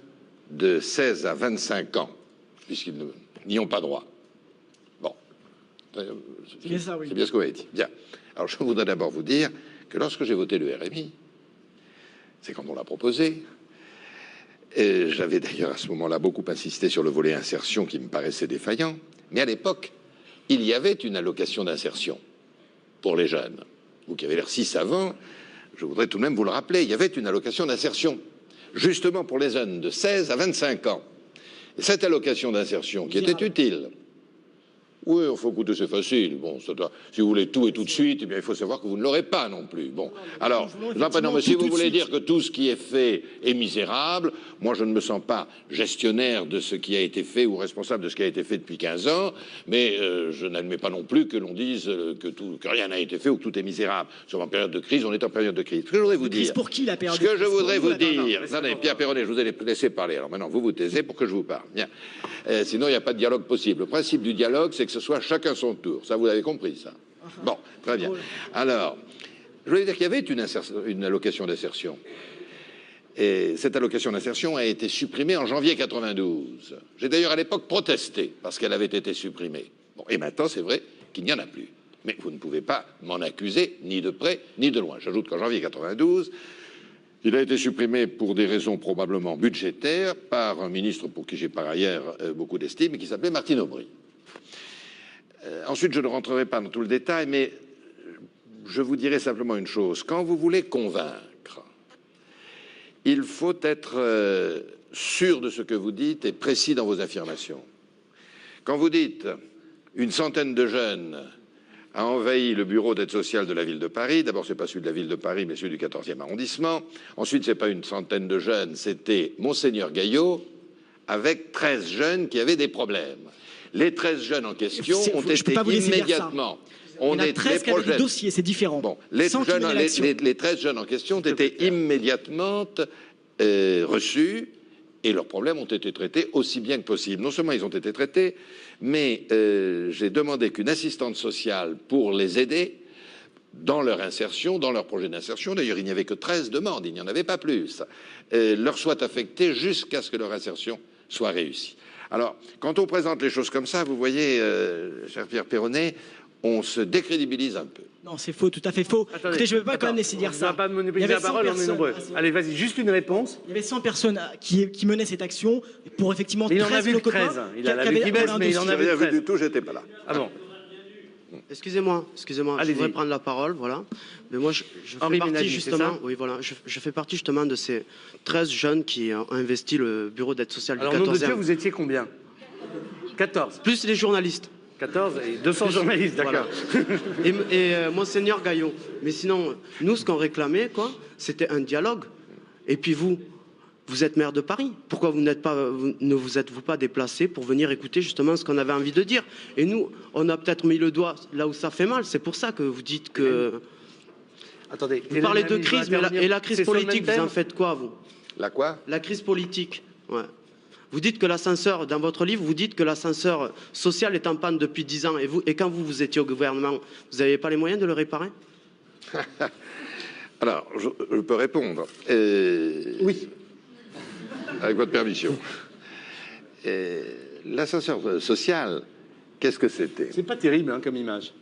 de 16 à 25 ans, puisqu'ils n'y ont pas droit. Bon. C'est bien ça, oui. C'est bien ce que vous avez dit. Bien. Alors je voudrais d'abord vous dire que lorsque j'ai voté le RMI, c'est quand on l'a proposé, et j'avais d'ailleurs à ce moment-là beaucoup insisté sur le volet insertion qui me paraissait défaillant, mais à l'époque, il y avait une allocation d'insertion pour les jeunes. Vous qui avez l'air si savant, je voudrais tout de même vous le rappeler, il y avait une allocation d'insertion, justement pour les jeunes de 16 à 25 ans. Et cette allocation d'insertion qui était utile, oui, il faut écouter, c'est facile. Bon, si vous voulez tout et tout de suite, eh bien, il faut savoir que vous ne l'aurez pas non plus. Bon, alors, non, mais si vous voulez dire que tout ce qui est fait est misérable, moi, je ne me sens pas gestionnaire de ce qui a été fait ou responsable de ce qui a été fait depuis 15 ans, mais je n'admets pas non plus que l'on dise que rien n'a été fait ou que tout est misérable. Nous sommes en période de crise, on est en période de crise. Ce que je voudrais vous dire... Pour qui la période de crise? Ce que je voudrais vous dire... Attendez, Pierre Perronnet, je vous ai laissé parler. Alors maintenant, vous vous taisez pour que je vous parle. Bien. Sinon, il n'y a pas de dialogue possible. Le principe du dialogue, c'est que ce soit chacun son tour. Ça, vous l'avez compris, ça? Bon, très bien. Alors, je voulais dire qu'il y avait une allocation d'insertion. Et cette allocation d'insertion a été supprimée en janvier 92. J'ai d'ailleurs à l'époque protesté parce qu'elle avait été supprimée. Bon, et maintenant, c'est vrai qu'il n'y en a plus. Mais vous ne pouvez pas m'en accuser, ni de près, ni de loin. J'ajoute qu'en janvier 92, Il a été supprimé pour des raisons probablement budgétaires par un ministre pour qui j'ai par ailleurs beaucoup d'estime et qui s'appelait Martine Aubry. Ensuite, je ne rentrerai pas dans tout le détail, mais je vous dirai simplement une chose. Quand vous voulez convaincre, il faut être sûr de ce que vous dites et précis dans vos affirmations. Quand vous dites une centaine de jeunes a envahi le bureau d'aide sociale de la ville de Paris, d'abord c'est pas celui de la ville de Paris, mais celui du 14e arrondissement. Ensuite, c'est pas une centaine de jeunes, c'était Monseigneur Gaillot avec 13 jeunes qui avaient des problèmes. Les 13 jeunes en question ont été immédiatement... On a 13 qui avaient des dossiers, c'est différent. Bon, les 13 jeunes en question ont été immédiatement reçus et leurs problèmes ont été traités aussi bien que possible. Non seulement ils ont été traités, mais j'ai demandé qu'une assistante sociale pour les aider dans leur insertion, dans leur projet d'insertion, d'ailleurs il n'y avait que 13 demandes, il n'y en avait pas plus, leur soit affectée jusqu'à ce que leur insertion soit réussie. Alors, quand on présente les choses comme ça, vous voyez, cher Pierre Perronnet, on se décrédibilise un peu. Non, c'est faux, tout à fait faux. Attendez, écoutez, je ne veux pas quand même laisser dire ça. On ne va pas monopoliser la parole, on est nombreux. Allez, vas-y, juste une réponse. Il y avait 100 personnes qui menaient cette action pour effectivement... Mais il en a vu 13. Il a la vue qui baisse, mais il en a vu 13. Du tout, j'étais pas là. Ah bon. Excusez-moi, je voudrais prendre la parole, voilà. Mais moi, je fais partie justement, oui, voilà, je fais partie justement de ces 13 jeunes qui ont investi le bureau d'aide sociale du 14e. Alors, nom de Dieu, vous étiez combien? 14. Plus les journalistes. 14 et 200 journalistes, d'accord. Voilà. Et Monseigneur Gaillot. Mais sinon, nous, ce qu'on réclamait, quoi, c'était un dialogue. Et puis vous êtes maire de Paris. Pourquoi ne vous êtes-vous pas déplacé pour venir écouter justement ce qu'on avait envie de dire? Et nous, on a peut-être mis le doigt là où ça fait mal. C'est pour ça que vous dites que... Attendez. Vous parlez de crise, mais la crise politique, vous en faites quoi, vous? La quoi? La crise politique, ouais. Vous dites que l'ascenseur, dans votre livre, vous dites que l'ascenseur social est en panne depuis 10 ans. Et quand vous étiez au gouvernement, vous n'aviez pas les moyens de le réparer? Alors, je peux répondre. Oui. Avec votre permission. L'ascenseur social, qu'est-ce que c'était? C'est pas terrible hein, comme image,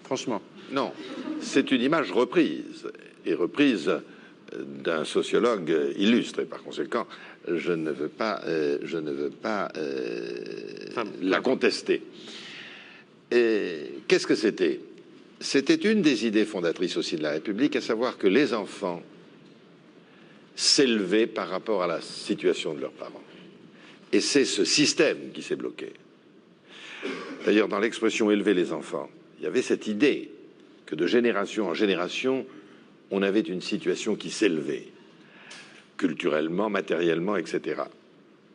franchement. Non, c'est une image reprise, et reprise d'un sociologue illustre, et par conséquent, je ne veux pas la contester. Qu'est-ce que c'était? C'était une des idées fondatrices aussi de la République, à savoir que les enfants s'élevaient par rapport à la situation de leurs parents. Et c'est ce système qui s'est bloqué. D'ailleurs, dans l'expression « élever les enfants », il y avait cette idée que de génération en génération, on avait une situation qui s'élevait, culturellement, matériellement, etc.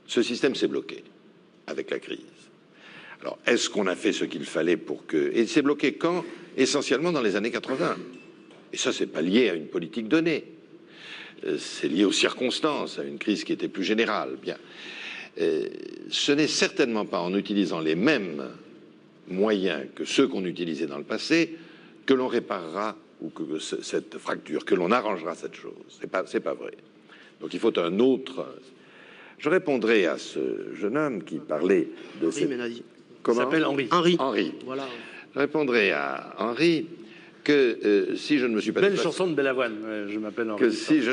Ce système s'est bloqué avec la crise. Alors, est-ce qu'on a fait ce qu'il fallait pour que... Et il s'est bloqué quand? Essentiellement dans les années 80. Et ça, c'est pas lié à une politique donnée. C'est lié aux circonstances, à une crise qui était plus générale. Bien. Ce n'est certainement pas en utilisant les mêmes moyens que ceux qu'on utilisait dans le passé que l'on réparera ou que cette fracture, que l'on arrangera cette chose. C'est pas vrai. Donc il faut un autre... Je répondrai à ce jeune homme qui parlait de... Comment? Il s'appelle Henri. Henri. Voilà. Je répondrai à Henri que si je ne me suis pas Belle déplacé... chanson de Bellavoine, je m'appelle Henri. Que si je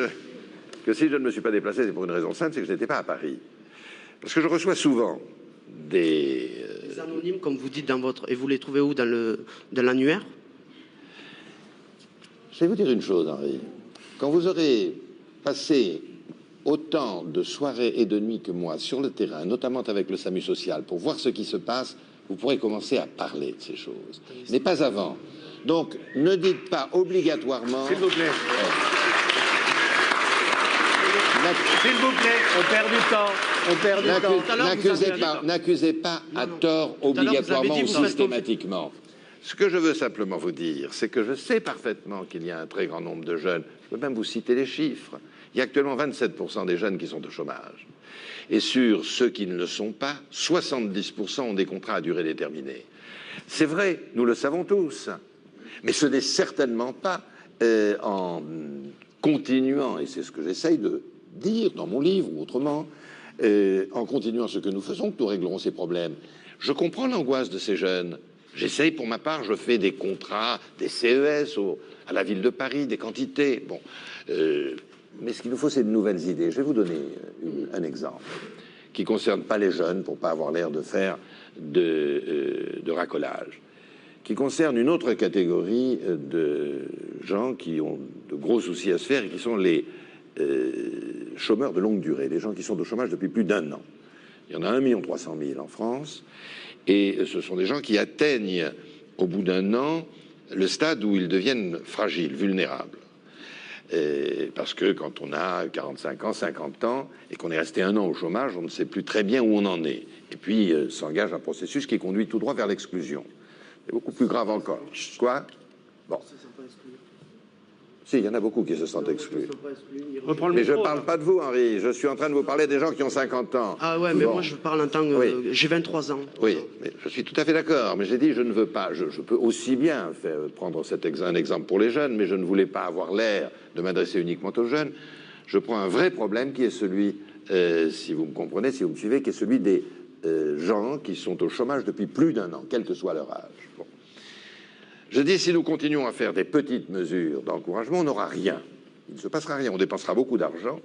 ne me suis pas déplacé, c'est pour une raison simple, c'est que je n'étais pas à Paris. Parce que je reçois souvent des... Les anonymes, comme vous dites dans votre... Et vous les trouvez où? Dans l'annuaire? Je vais vous dire une chose, Henri. Quand vous aurez passé autant de soirées et de nuits que moi sur le terrain, notamment avec le SAMU social, pour voir ce qui se passe, vous pourrez commencer à parler de ces choses. Mais pas avant. Donc, ne dites pas obligatoirement... S'il vous plaît. S'il vous plaît, on perd du temps. N'accusez pas à tort obligatoirement ou systématiquement. Ce que je veux simplement vous dire, c'est que je sais parfaitement qu'il y a un très grand nombre de jeunes. Je peux même vous citer les chiffres. Il y a actuellement 27% des jeunes qui sont au chômage. Et sur ceux qui ne le sont pas, 70% ont des contrats à durée déterminée. C'est vrai, nous le savons tous. Mais ce n'est certainement pas en continuant, et c'est ce que j'essaye de dire dans mon livre ou autrement, en continuant ce que nous faisons, que nous réglerons ces problèmes. Je comprends l'angoisse de ces jeunes. J'essaye, pour ma part, je fais des contrats, des CES à la ville de Paris, des quantités. Bon, Mais ce qu'il nous faut, c'est de nouvelles idées. Je vais vous donner un exemple qui ne concerne pas les jeunes, pour ne pas avoir l'air de faire de racolage, qui concerne une autre catégorie de gens qui ont de gros soucis à se faire et qui sont les chômeurs de longue durée, les gens qui sont au chômage depuis plus d'1 an. Il y en a 1 300 000 en France, et ce sont des gens qui atteignent au bout d'1 an le stade où ils deviennent fragiles, vulnérables. Parce que quand on a 45 ans, 50 ans, et qu'on est resté 1 an au chômage, on ne sait plus très bien où on en est. Et puis s'engage un processus qui conduit tout droit vers l'exclusion. C'est beaucoup plus grave encore. Quoi? Bon. Si, il y en a beaucoup qui se sentent exclus. Mais je ne parle pas de vous, Henri. Je suis en train de vous parler des gens qui ont 50 ans. Ah ouais, mais bon. Moi, je parle en tant que... Oui. J'ai 23 ans. Oui, mais je suis tout à fait d'accord. Mais j'ai dit, je ne veux pas... Je peux aussi bien prendre un exemple pour les jeunes, mais je ne voulais pas avoir l'air de m'adresser uniquement aux jeunes. Je prends un vrai problème qui est celui, si vous me comprenez, si vous me suivez, qui est celui des gens qui sont au chômage depuis plus d'1 an, quel que soit leur âge. Bon. Je dis, si nous continuons à faire des petites mesures d'encouragement, on n'aura rien. Il ne se passera rien. On dépensera beaucoup d'argent.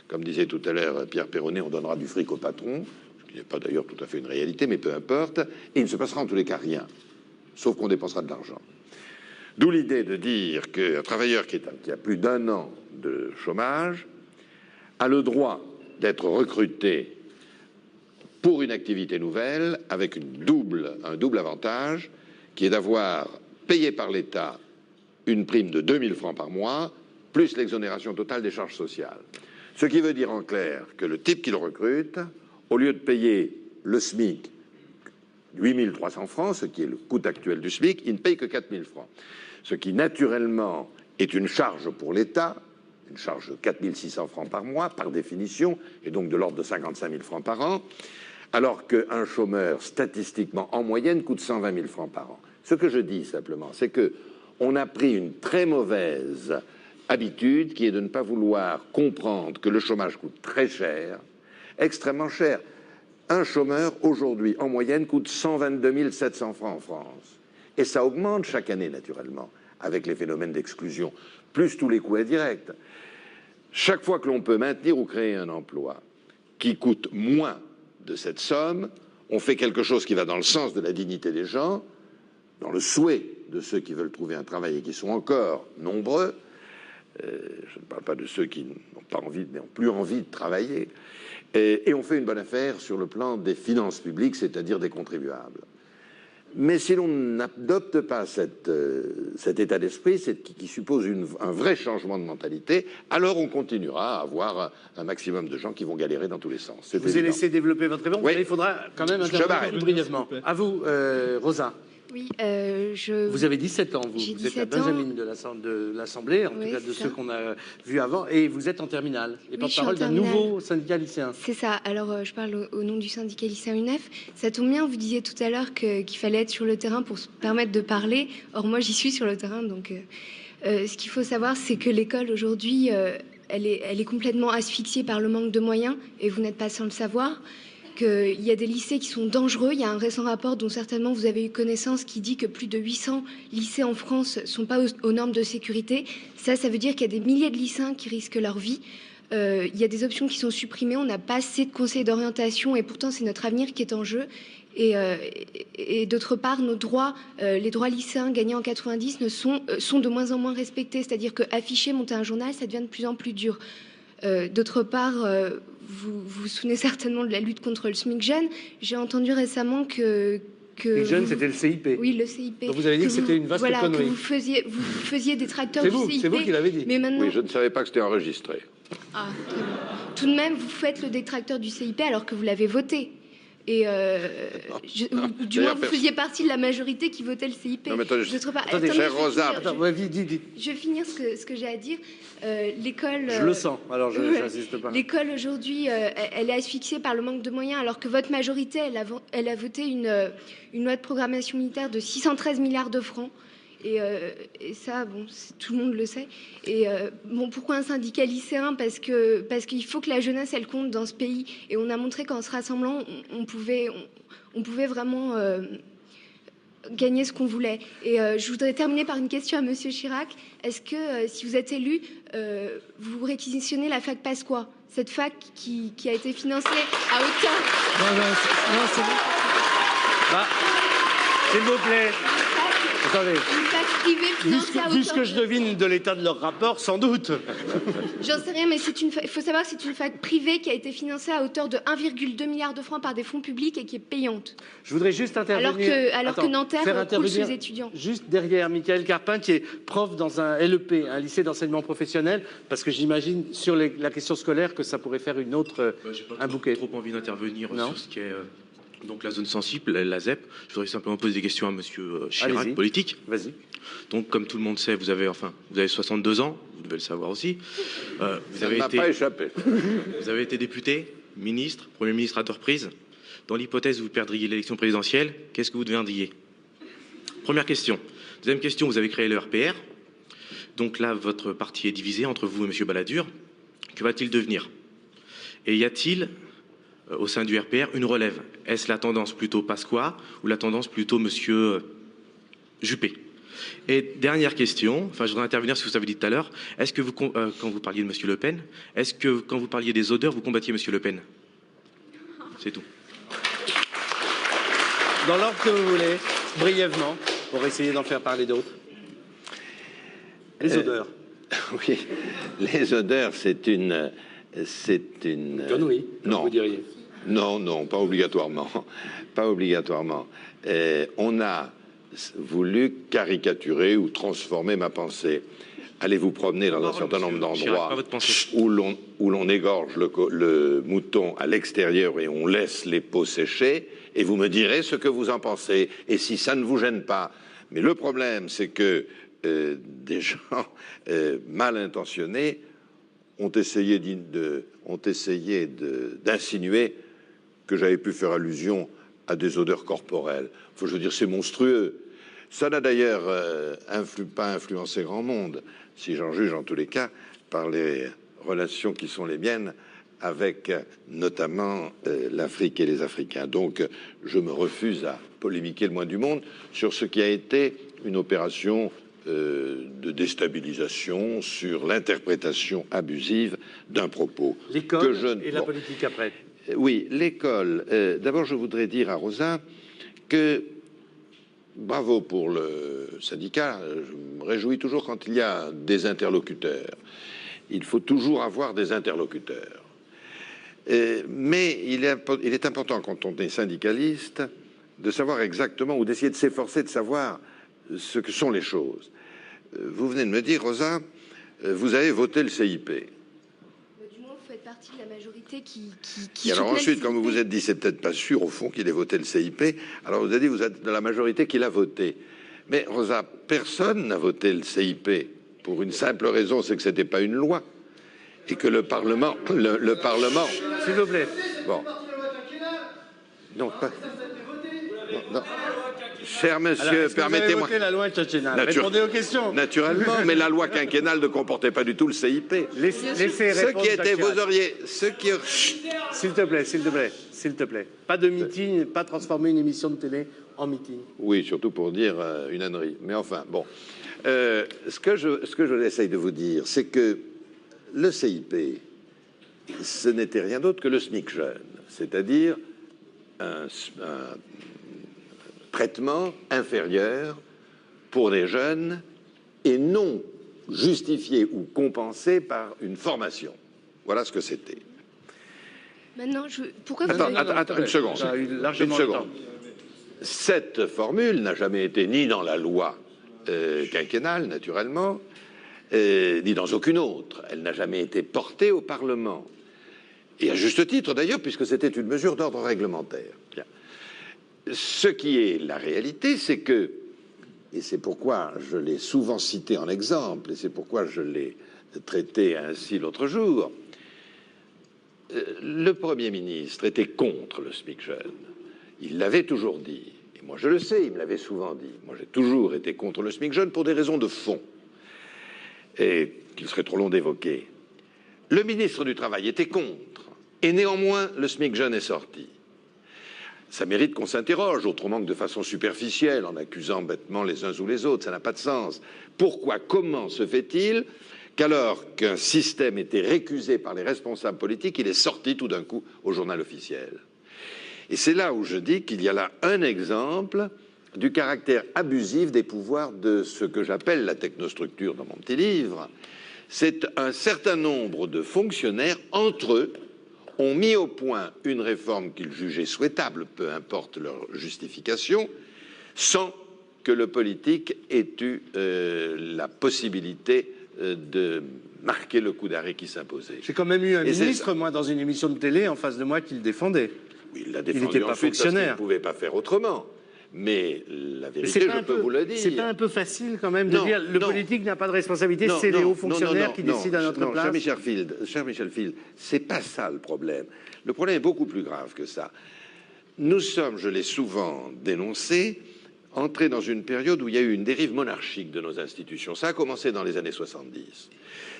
Comme disait tout à l'heure Pierre Perronnet, on donnera du fric au patron, ce qui n'est pas d'ailleurs tout à fait une réalité, mais peu importe. Et il ne se passera en tous les cas rien, sauf qu'on dépensera de l'argent. D'où l'idée de dire qu'un travailleur qui a plus d'1 an de chômage a le droit d'être recruté pour une activité nouvelle avec un double avantage, qui est d'avoir payé par l'État une prime de 2 000 francs par mois, plus l'exonération totale des charges sociales. Ce qui veut dire en clair que le type qu'il recrute, au lieu de payer le SMIC 8 300 francs, ce qui est le coût actuel du SMIC, il ne paye que 4 000 francs. Ce qui naturellement est une charge pour l'État, une charge de 4 600 francs par mois, par définition, et donc de l'ordre de 55 000 francs par an, alors qu'un chômeur, statistiquement, en moyenne, coûte 120 000 francs par an. Ce que je dis simplement, c'est que on a pris une très mauvaise habitude qui est de ne pas vouloir comprendre que le chômage coûte très cher, extrêmement cher. Un chômeur, aujourd'hui, en moyenne, coûte 122 700 francs en France. Et ça augmente chaque année, naturellement, avec les phénomènes d'exclusion, plus tous les coûts indirects. Chaque fois que l'on peut maintenir ou créer un emploi qui coûte moins de cette somme, on fait quelque chose qui va dans le sens de la dignité des gens, dans le souhait de ceux qui veulent trouver un travail et qui sont encore nombreux. Je ne parle pas de ceux qui n'ont pas envie, n'ont plus envie de travailler. Et on fait une bonne affaire sur le plan des finances publiques, c'est-à-dire des contribuables. Mais si l'on n'adopte pas cet état d'esprit, qui suppose un vrai changement de mentalité, alors on continuera à avoir un maximum de gens qui vont galérer dans tous les sens. Je vous ai laissé développer votre réponse, mais il faudra quand même intervenir plus brièvement. À vous, Rosa. Oui, Vous avez 17 ans, vous. Vous êtes la Benjamine de l'Assemblée, en tout cas de ceux qu'on a vus avant, et vous êtes en terminale, et porte-parole d'un nouveau syndicat lycéen. C'est ça, alors je parle au nom du syndicat lycéen UNEF. Ça tombe bien, vous disiez tout à l'heure qu'il fallait être sur le terrain pour se permettre de parler. Or, moi, j'y suis sur le terrain, donc ce qu'il faut savoir, c'est que l'école, aujourd'hui, elle est complètement asphyxiée par le manque de moyens, et vous n'êtes pas sans le savoir. Qu'il y a des lycées qui sont dangereux. Il y a un récent rapport dont certainement vous avez eu connaissance qui dit que plus de 800 lycées en France ne sont pas aux normes de sécurité. Ça veut dire qu'il y a des milliers de lycéens qui risquent leur vie. Il y a des options qui sont supprimées. On n'a pas assez de conseils d'orientation et pourtant c'est notre avenir qui est en jeu. Et d'autre part, nos droits, les droits lycéens gagnés en 90 sont de moins en moins respectés. C'est-à-dire que afficher, monter un journal, ça devient de plus en plus dur. D'autre part, vous vous souvenez certainement de la lutte contre le SMIC jeune. J'ai entendu récemment que SMIC jeune, c'était le CIP. Oui, le CIP. Donc vous avez dit que c'était une vaste connerie. Que vous faisiez des tracteurs du CIP. C'est vous qui l'avez dit. Mais maintenant... Oui, je ne savais pas que c'était enregistré. Ah, très bien. Tout de même, vous faites le détracteur du CIP alors que vous l'avez voté. Et du moins, vous faisiez partie de la majorité qui votait le CIP. Non, mais attendez, cher Rosa. Je vais finir ce que j'ai à dire. L'école... Je le sens, alors je n'insiste pas. L'école, aujourd'hui, elle est asphyxiée par le manque de moyens, alors que votre majorité, elle a voté une loi de programmation militaire de 613 milliards de francs. Et ça, bon, tout le monde le sait. Et bon, pourquoi un syndicat lycéen ? Parce qu'il faut que la jeunesse, elle compte dans ce pays. Et on a montré qu'en se rassemblant, on pouvait vraiment gagner ce qu'on voulait. Et je voudrais terminer par une question à Monsieur Chirac. Est-ce que, si vous êtes élu, vous réquisitionnez la fac Pasqua, cette fac qui a été financée à hauteur... Non, c'est bon. Bah, s'il vous plaît. Attendez. Une fac privée financée à hauteur... Vu ce que je devine de l'état de leur rapport, sans doute. J'en sais rien, mais il faut savoir que c'est une fac privée qui a été financée à hauteur de 1,2 milliard de francs par des fonds publics et qui est payante. Je voudrais juste intervenir. Alors que Nanterre coule ses étudiants. Juste derrière Michael Carpin, qui est prof dans un LEP, un lycée d'enseignement professionnel, parce que j'imagine sur la question scolaire que ça pourrait faire une autre, un bouquet. J'ai pas trop envie d'intervenir sur ce qui est donc la zone sensible, la ZEP. Je voudrais simplement poser des questions à Monsieur Chirac, politique. Vas-y. Donc, comme tout le monde sait, vous avez 62 ans, vous devez le savoir aussi. Ça ne m'a pas échappé. Vous avez été député, ministre, Premier ministre à deux reprises. Dans l'hypothèse où vous perdriez l'élection présidentielle, qu'est-ce que vous deviendriez? Première question. Deuxième question, vous avez créé le RPR. Donc là, votre parti est divisé entre vous et Monsieur Balladur. Que va-t-il devenir? Et y a-t-il, au sein du RPR, une relève? Est-ce la tendance plutôt Pasqua ou la tendance plutôt Monsieur Juppé? Et dernière question, je voudrais intervenir sur ce que vous avez dit tout à l'heure. Est-ce que vous, quand vous parliez de Monsieur Le Pen, est-ce que quand vous parliez des odeurs, vous combattiez Monsieur Le Pen? C'est tout. Dans l'ordre que vous voulez, brièvement, pour essayer d'en faire parler d'autres. Les odeurs. Oui, les odeurs, c'est une connerie, non, vous diriez. Non, pas obligatoirement. Pas obligatoirement. On a voulu caricaturer ou transformer ma pensée. Allez vous promener dans un certain nombre d'endroits où l'on égorge le mouton à l'extérieur et on laisse les peaux sécher, et vous me direz ce que vous en pensez, et si ça ne vous gêne pas. Mais le problème, c'est que des gens mal intentionnés ont essayé d'insinuer que j'avais pu faire allusion à des odeurs corporelles. Je veux dire, c'est monstrueux. Ça n'a d'ailleurs pas influencé grand monde, si j'en juge en tous les cas, par les relations qui sont les miennes avec notamment l'Afrique et les Africains. Donc, je me refuse à polémiquer le moins du monde sur ce qui a été une opération de déstabilisation sur l'interprétation abusive d'un propos. L'école et la politique après. Oui, l'école. D'abord, je voudrais dire à Rosa que bravo pour le syndicat. Je me réjouis toujours quand il y a des interlocuteurs. Il faut toujours avoir des interlocuteurs. Mais il est important, quand on est syndicaliste, de savoir exactement, ou d'essayer de s'efforcer de savoir ce que sont les choses. Vous venez de me dire, Rosa, vous avez voté le CIP. Du moins, vous faites partie de la majorité qui et alors ensuite, comme vous vous êtes dit, c'est peut-être pas sûr, au fond, qu'il ait voté le CIP, alors vous avez dit, vous êtes de la majorité qui l'a voté. Mais Rosa, personne n'a voté le CIP, pour une simple raison, c'est que c'était pas une loi. Et que le Parlement... Le Parlement... S'il vous plaît. Bon. Non, pas... Non. Cher monsieur, permettez-moi... la loi quinquennale. Répondez aux questions. Naturellement, mais la loi quinquennale ne comportait pas du tout le CIP. Laissez ce qui était, vous auriez... S'il te plaît, s'il te plaît, s'il te plaît. Pas de meeting, pas transformer une émission de télé en meeting. Oui, surtout pour dire une ânerie. Mais enfin, bon. Ce que je essaye de vous dire, c'est que le CIP, ce n'était rien d'autre que le SMIC jeune, c'est-à-dire un traitement inférieur pour les jeunes et non justifié ou compensé par une formation. Voilà ce que c'était. Maintenant, pourquoi vous... Attends, une seconde. Une seconde. Cette formule n'a jamais été ni dans la loi quinquennale, naturellement, ni dans aucune autre. Elle n'a jamais été portée au Parlement. Et à juste titre, d'ailleurs, puisque c'était une mesure d'ordre réglementaire. Bien. Ce qui est la réalité, c'est que, et c'est pourquoi je l'ai souvent cité en exemple, et c'est pourquoi je l'ai traité ainsi l'autre jour, le Premier ministre était contre le SMIC jeune. Il l'avait toujours dit. Et moi, je le sais, il me l'avait souvent dit. Moi, j'ai toujours été contre le SMIC jeune pour des raisons de fond, et qu'il serait trop long d'évoquer. Le ministre du Travail était contre. Et néanmoins, le SMIC jeune est sorti. ça mérite qu'on s'interroge, autrement que de façon superficielle, en accusant bêtement les uns ou les autres. Ça n'a pas de sens. Pourquoi, comment se fait-il qu'alors qu'un système était récusé par les responsables politiques, il est sorti tout d'un coup au journal officiel? Et c'est là où je dis qu'il y a là un exemple du caractère abusif des pouvoirs de ce que j'appelle la technostructure dans mon petit livre. C'est un certain nombre de fonctionnaires, entre eux, ont mis au point une réforme qu'ils jugeaient souhaitable, peu importe leur justification, sans que le politique ait eu la possibilité de marquer le coup d'arrêt qui s'imposait. J'ai quand même eu un ministre, moi, dans une émission de télé, en face de moi, qui le défendait. Oui, il l'a défendu ensuite parce qu'il ne pouvait pas faire autrement. Mais la vérité, je peux vous le dire. C'est pas un peu facile quand même de dire le politique n'a pas de responsabilité, c'est les hauts fonctionnaires qui décident à notre place. Cher Michel Field, c'est pas ça le problème. Le problème est beaucoup plus grave que ça. Nous sommes, je l'ai souvent dénoncé, entrés dans une période où il y a eu une dérive monarchique de nos institutions. Ça a commencé dans les années 70.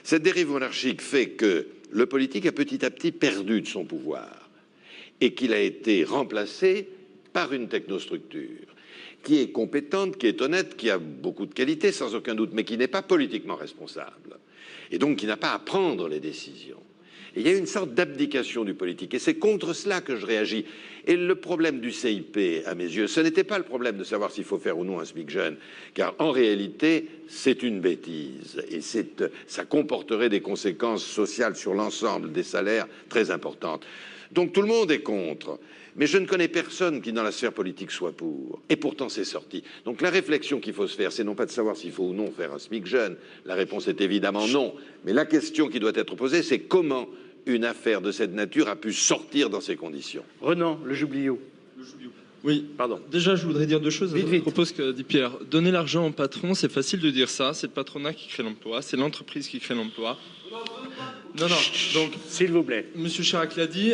Cette dérive monarchique fait que le politique a petit à petit perdu de son pouvoir et qu'il a été remplacé par une technostructure qui est compétente, qui est honnête, qui a beaucoup de qualités, sans aucun doute, mais qui n'est pas politiquement responsable, et donc qui n'a pas à prendre les décisions. Et il y a une sorte d'abdication du politique, et c'est contre cela que je réagis. Et le problème du CIP, à mes yeux, ce n'était pas le problème de savoir s'il faut faire ou non un SMIC jeune, car en réalité, c'est une bêtise, et ça comporterait des conséquences sociales sur l'ensemble des salaires très importantes. Donc tout le monde est contre. Mais je ne connais personne qui, dans la sphère politique, soit pour. Et pourtant, c'est sorti. Donc la réflexion qu'il faut se faire, c'est non pas de savoir s'il faut ou non faire un SMIC jeune. La réponse est évidemment non. Mais la question qui doit être posée, c'est comment une affaire de cette nature a pu sortir dans ces conditions. Renan, le Joubliot. Oui, pardon. Déjà, je voudrais dire deux choses à propos de ce que dit Pierre. Donner l'argent au patron, c'est facile de dire ça. C'est le patronat qui crée l'emploi, c'est l'entreprise qui crée l'emploi. Non, donc, s'il vous plaît. Monsieur Chirac l'a dit,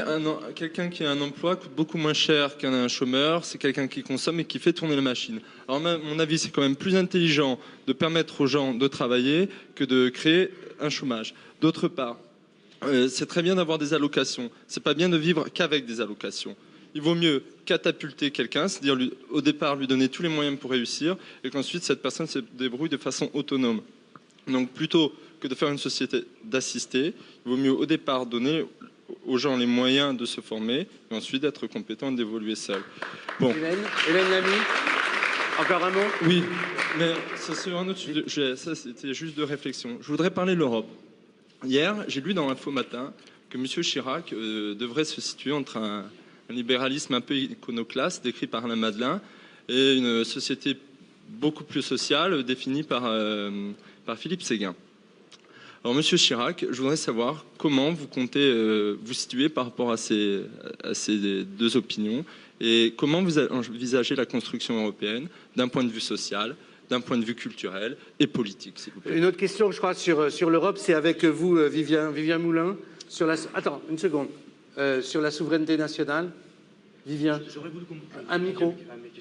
quelqu'un qui a un emploi coûte beaucoup moins cher qu'un chômeur, c'est quelqu'un qui consomme et qui fait tourner la machine. Alors, à mon avis, c'est quand même plus intelligent de permettre aux gens de travailler que de créer un chômage. D'autre part, c'est très bien d'avoir des allocations. C'est pas bien de vivre qu'avec des allocations. Il vaut mieux catapulter quelqu'un, c'est-à-dire au départ lui donner tous les moyens pour réussir, et qu'ensuite cette personne se débrouille de façon autonome. Donc plutôt que de faire une société d'assistés, il vaut mieux au départ donner aux gens les moyens de se former, et ensuite d'être compétent et d'évoluer seul. Bon. Hélène Lamy, encore un mot? Oui, mais ça c'est un autre sujet. Ça c'était juste de réflexion. Je voudrais parler de l'Europe. Hier, j'ai lu dans l'Info Matin que M. Chirac devrait se situer entre un libéralisme un peu iconoclaste, décrit par Alain Madelin, et une société beaucoup plus sociale, définie par Philippe Séguin. Alors, Monsieur Chirac, je voudrais savoir comment vous comptez vous situer par rapport à ces deux opinions, et comment vous envisagez la construction européenne d'un point de vue social, d'un point de vue culturel et politique, s'il vous plaît. Une autre question, je crois, sur l'Europe, c'est avec vous, Vivien Moulin. Attends, une seconde. Sur la souveraineté nationale, Vivien. Un micro.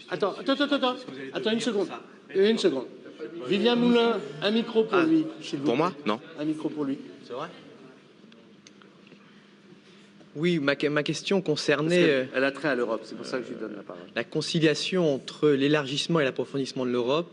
Attends, une seconde. Une seconde. Vivien Moulin, un micro pour lui. Pour moi? Non. Un micro pour lui. C'est vrai? Oui, ma question concernait... Elle a trait à l'Europe, c'est pour ça que je lui donne la parole. La conciliation entre l'élargissement et l'approfondissement de l'Europe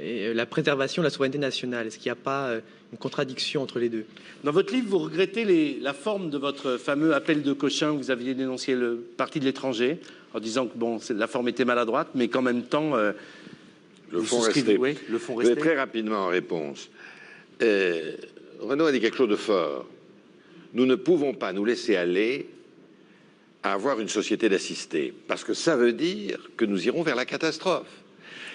et la préservation de la souveraineté nationale. Est-ce qu'il n'y a pas une contradiction entre les deux? Dans votre livre, vous regrettez la forme de votre fameux appel de Cochin où vous aviez dénoncé le parti de l'étranger, en disant que bon, la forme était maladroite, mais qu'en même temps... le fond restait. Oui, le fond restait. Très rapidement en réponse. Renaud a dit quelque chose de fort. Nous ne pouvons pas nous laisser aller à avoir une société d'assistés, parce que ça veut dire que nous irons vers la catastrophe.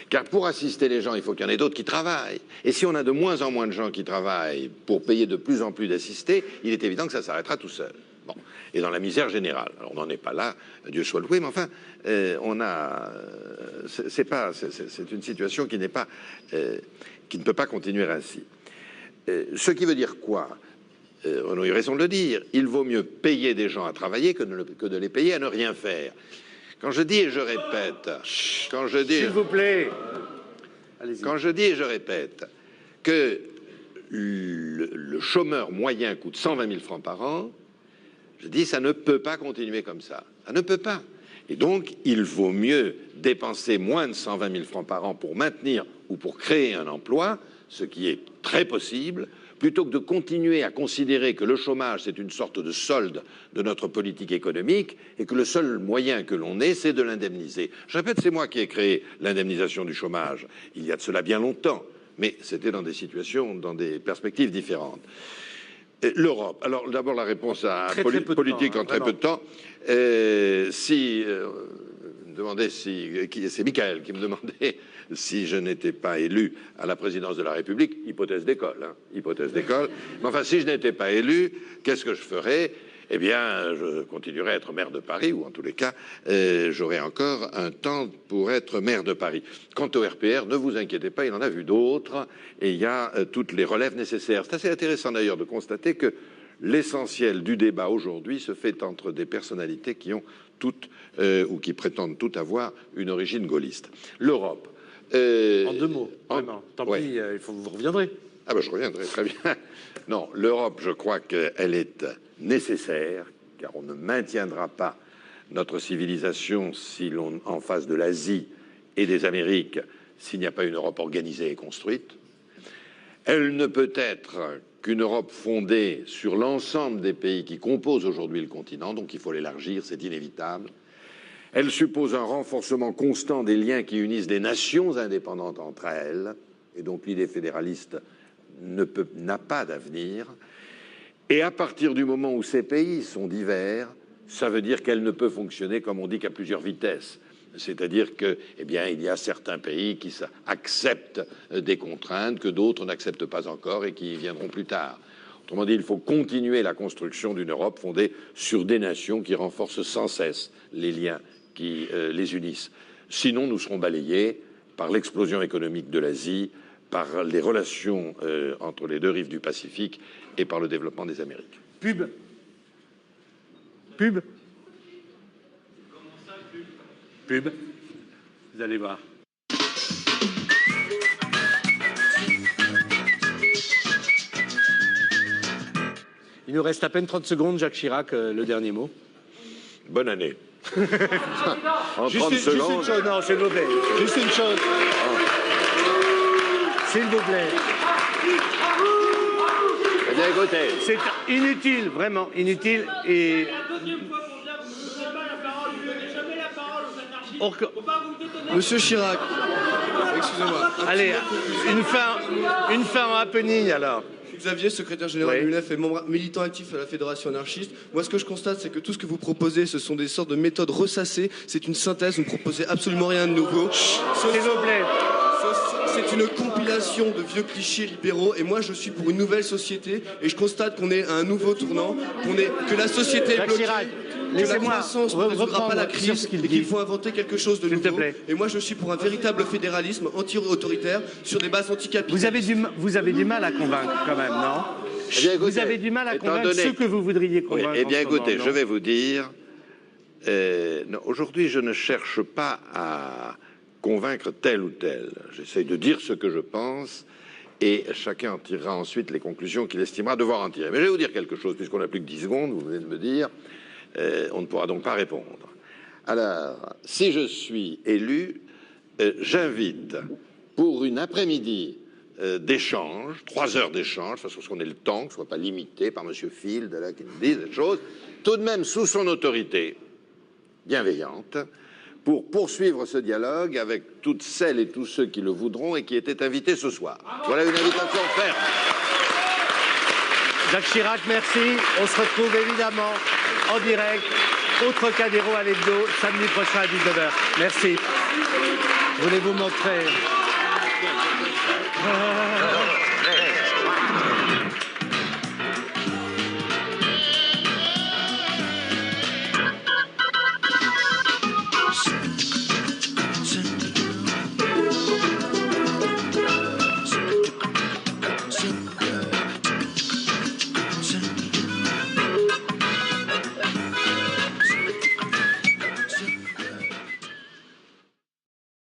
Car pour assister les gens, il faut qu'il y en ait d'autres qui travaillent. Et si on a de moins en moins de gens qui travaillent pour payer de plus en plus d'assistés, il est évident que ça s'arrêtera tout seul. Bon. Et dans la misère générale. Alors on n'en est pas là, Dieu soit loué, mais enfin, c'est une situation qui n'est pas, qui ne peut pas continuer ainsi. Ce qui veut dire quoi? On a eu raison de le dire. Il vaut mieux payer des gens à travailler que de les payer à ne rien faire. Quand je dis et je répète, s'il vous plaît, quand je dis et je répète que le chômeur moyen coûte 120 000 francs par an, je dis ça ne peut pas continuer comme ça. Ça ne peut pas. Et donc, il vaut mieux dépenser moins de 120 000 francs par an pour maintenir ou pour créer un emploi, ce qui est très possible, plutôt que de continuer à considérer que le chômage, c'est une sorte de solde de notre politique économique et que le seul moyen que l'on ait, c'est de l'indemniser. Je répète, c'est moi qui ai créé l'indemnisation du chômage, il y a de cela bien longtemps, mais c'était dans des situations, dans des perspectives différentes. L'Europe. Alors d'abord la réponse à politique en très peu de temps. C'est Michael qui me demandait si je n'étais pas élu à la présidence de la République, hypothèse d'école, hein, hypothèse d'école. Mais enfin, si je n'étais pas élu, qu'est-ce que je ferais? Eh bien, je continuerai à être maire de Paris, ou en tous les cas, j'aurai encore un temps pour être maire de Paris. Quant au RPR, ne vous inquiétez pas, il en a vu d'autres, et il y a toutes les relèves nécessaires. C'est assez intéressant d'ailleurs de constater que l'essentiel du débat aujourd'hui se fait entre des personnalités qui ont toutes, ou qui prétendent toutes avoir une origine gaulliste. L'Europe. En deux mots, vraiment. Tant pis, vous reviendrez. Ah ben je reviendrai, très bien. Non, l'Europe, je crois qu'elle est nécessaire, car on ne maintiendra pas notre civilisation si l'on en face de l'Asie et des Amériques, s'il n'y a pas une Europe organisée et construite. Elle ne peut être qu'une Europe fondée sur l'ensemble des pays qui composent aujourd'hui le continent, donc il faut l'élargir, c'est inévitable. Elle suppose un renforcement constant des liens qui unissent des nations indépendantes entre elles, et donc l'idée fédéraliste n'a pas d'avenir. Et à partir du moment où ces pays sont divers, ça veut dire qu'elle ne peut fonctionner, comme on dit, qu'à plusieurs vitesses. C'est-à-dire que, eh bien, il y a certains pays qui acceptent des contraintes que d'autres n'acceptent pas encore et qui y viendront plus tard. Autrement dit, il faut continuer la construction d'une Europe fondée sur des nations qui renforcent sans cesse les liens qui les unissent. Sinon, nous serons balayés par l'explosion économique de l'Asie, par les relations entre les deux rives du Pacifique et par le développement des Amériques. Pub. Vous allez voir. Il nous reste à peine 30 secondes, Jacques Chirac, le dernier mot. Bonne année. En Juste 30 secondes. une chose, non, s'il vous plaît. Juste une chose. S'il vous plaît. Eh bien, écoutez. C'est inutile, vraiment inutile. Et. Monsieur Chirac, excusez-moi. Allez, une fin en happening alors. Xavier, secrétaire général de l'UNEF et membre militant actif à la Fédération anarchiste. Moi, ce que je constate, c'est que tout ce que vous proposez, ce sont des sortes de méthodes ressassées. C'est une synthèse, vous ne proposez absolument rien de nouveau. S'il vous plaît. C'est une compilation de vieux clichés libéraux. Et moi, je suis pour une nouvelle société. Et je constate qu'on est à un nouveau tournant, que la société est bloquée, que la croissance ne résoudra pas la crise et qu'il faut inventer quelque chose de nouveau. Et moi, je suis pour un véritable fédéralisme anti-autoritaire sur des bases anticapitalistes. Vous avez du mal à convaincre quand même, non? Eh bien, écoutez, vous avez du mal à convaincre ceux que vous voudriez convaincre. Oui, eh bien, écoutez, je vais vous dire, aujourd'hui, je ne cherche pas à convaincre tel ou tel. J'essaye de dire ce que je pense et chacun en tirera ensuite les conclusions qu'il estimera devoir en tirer. Mais je vais vous dire quelque chose, puisqu'on n'a plus que 10 secondes, vous venez de me dire, on ne pourra donc pas répondre. Alors, si je suis élu, j'invite pour une après-midi d'échange, 3 heures d'échange, parce qu'on ait le temps, que ce ne soit pas limité par M. Field, là, qui nous dise des choses, tout de même sous son autorité bienveillante, pour poursuivre ce dialogue avec toutes celles et tous ceux qui le voudront et qui étaient invités ce soir. Voilà une invitation ferme. Jacques Chirac, merci. On se retrouve évidemment en direct au Trocadéro à l'hebdo, samedi prochain à 19h. Merci. Je voulais vous montrer.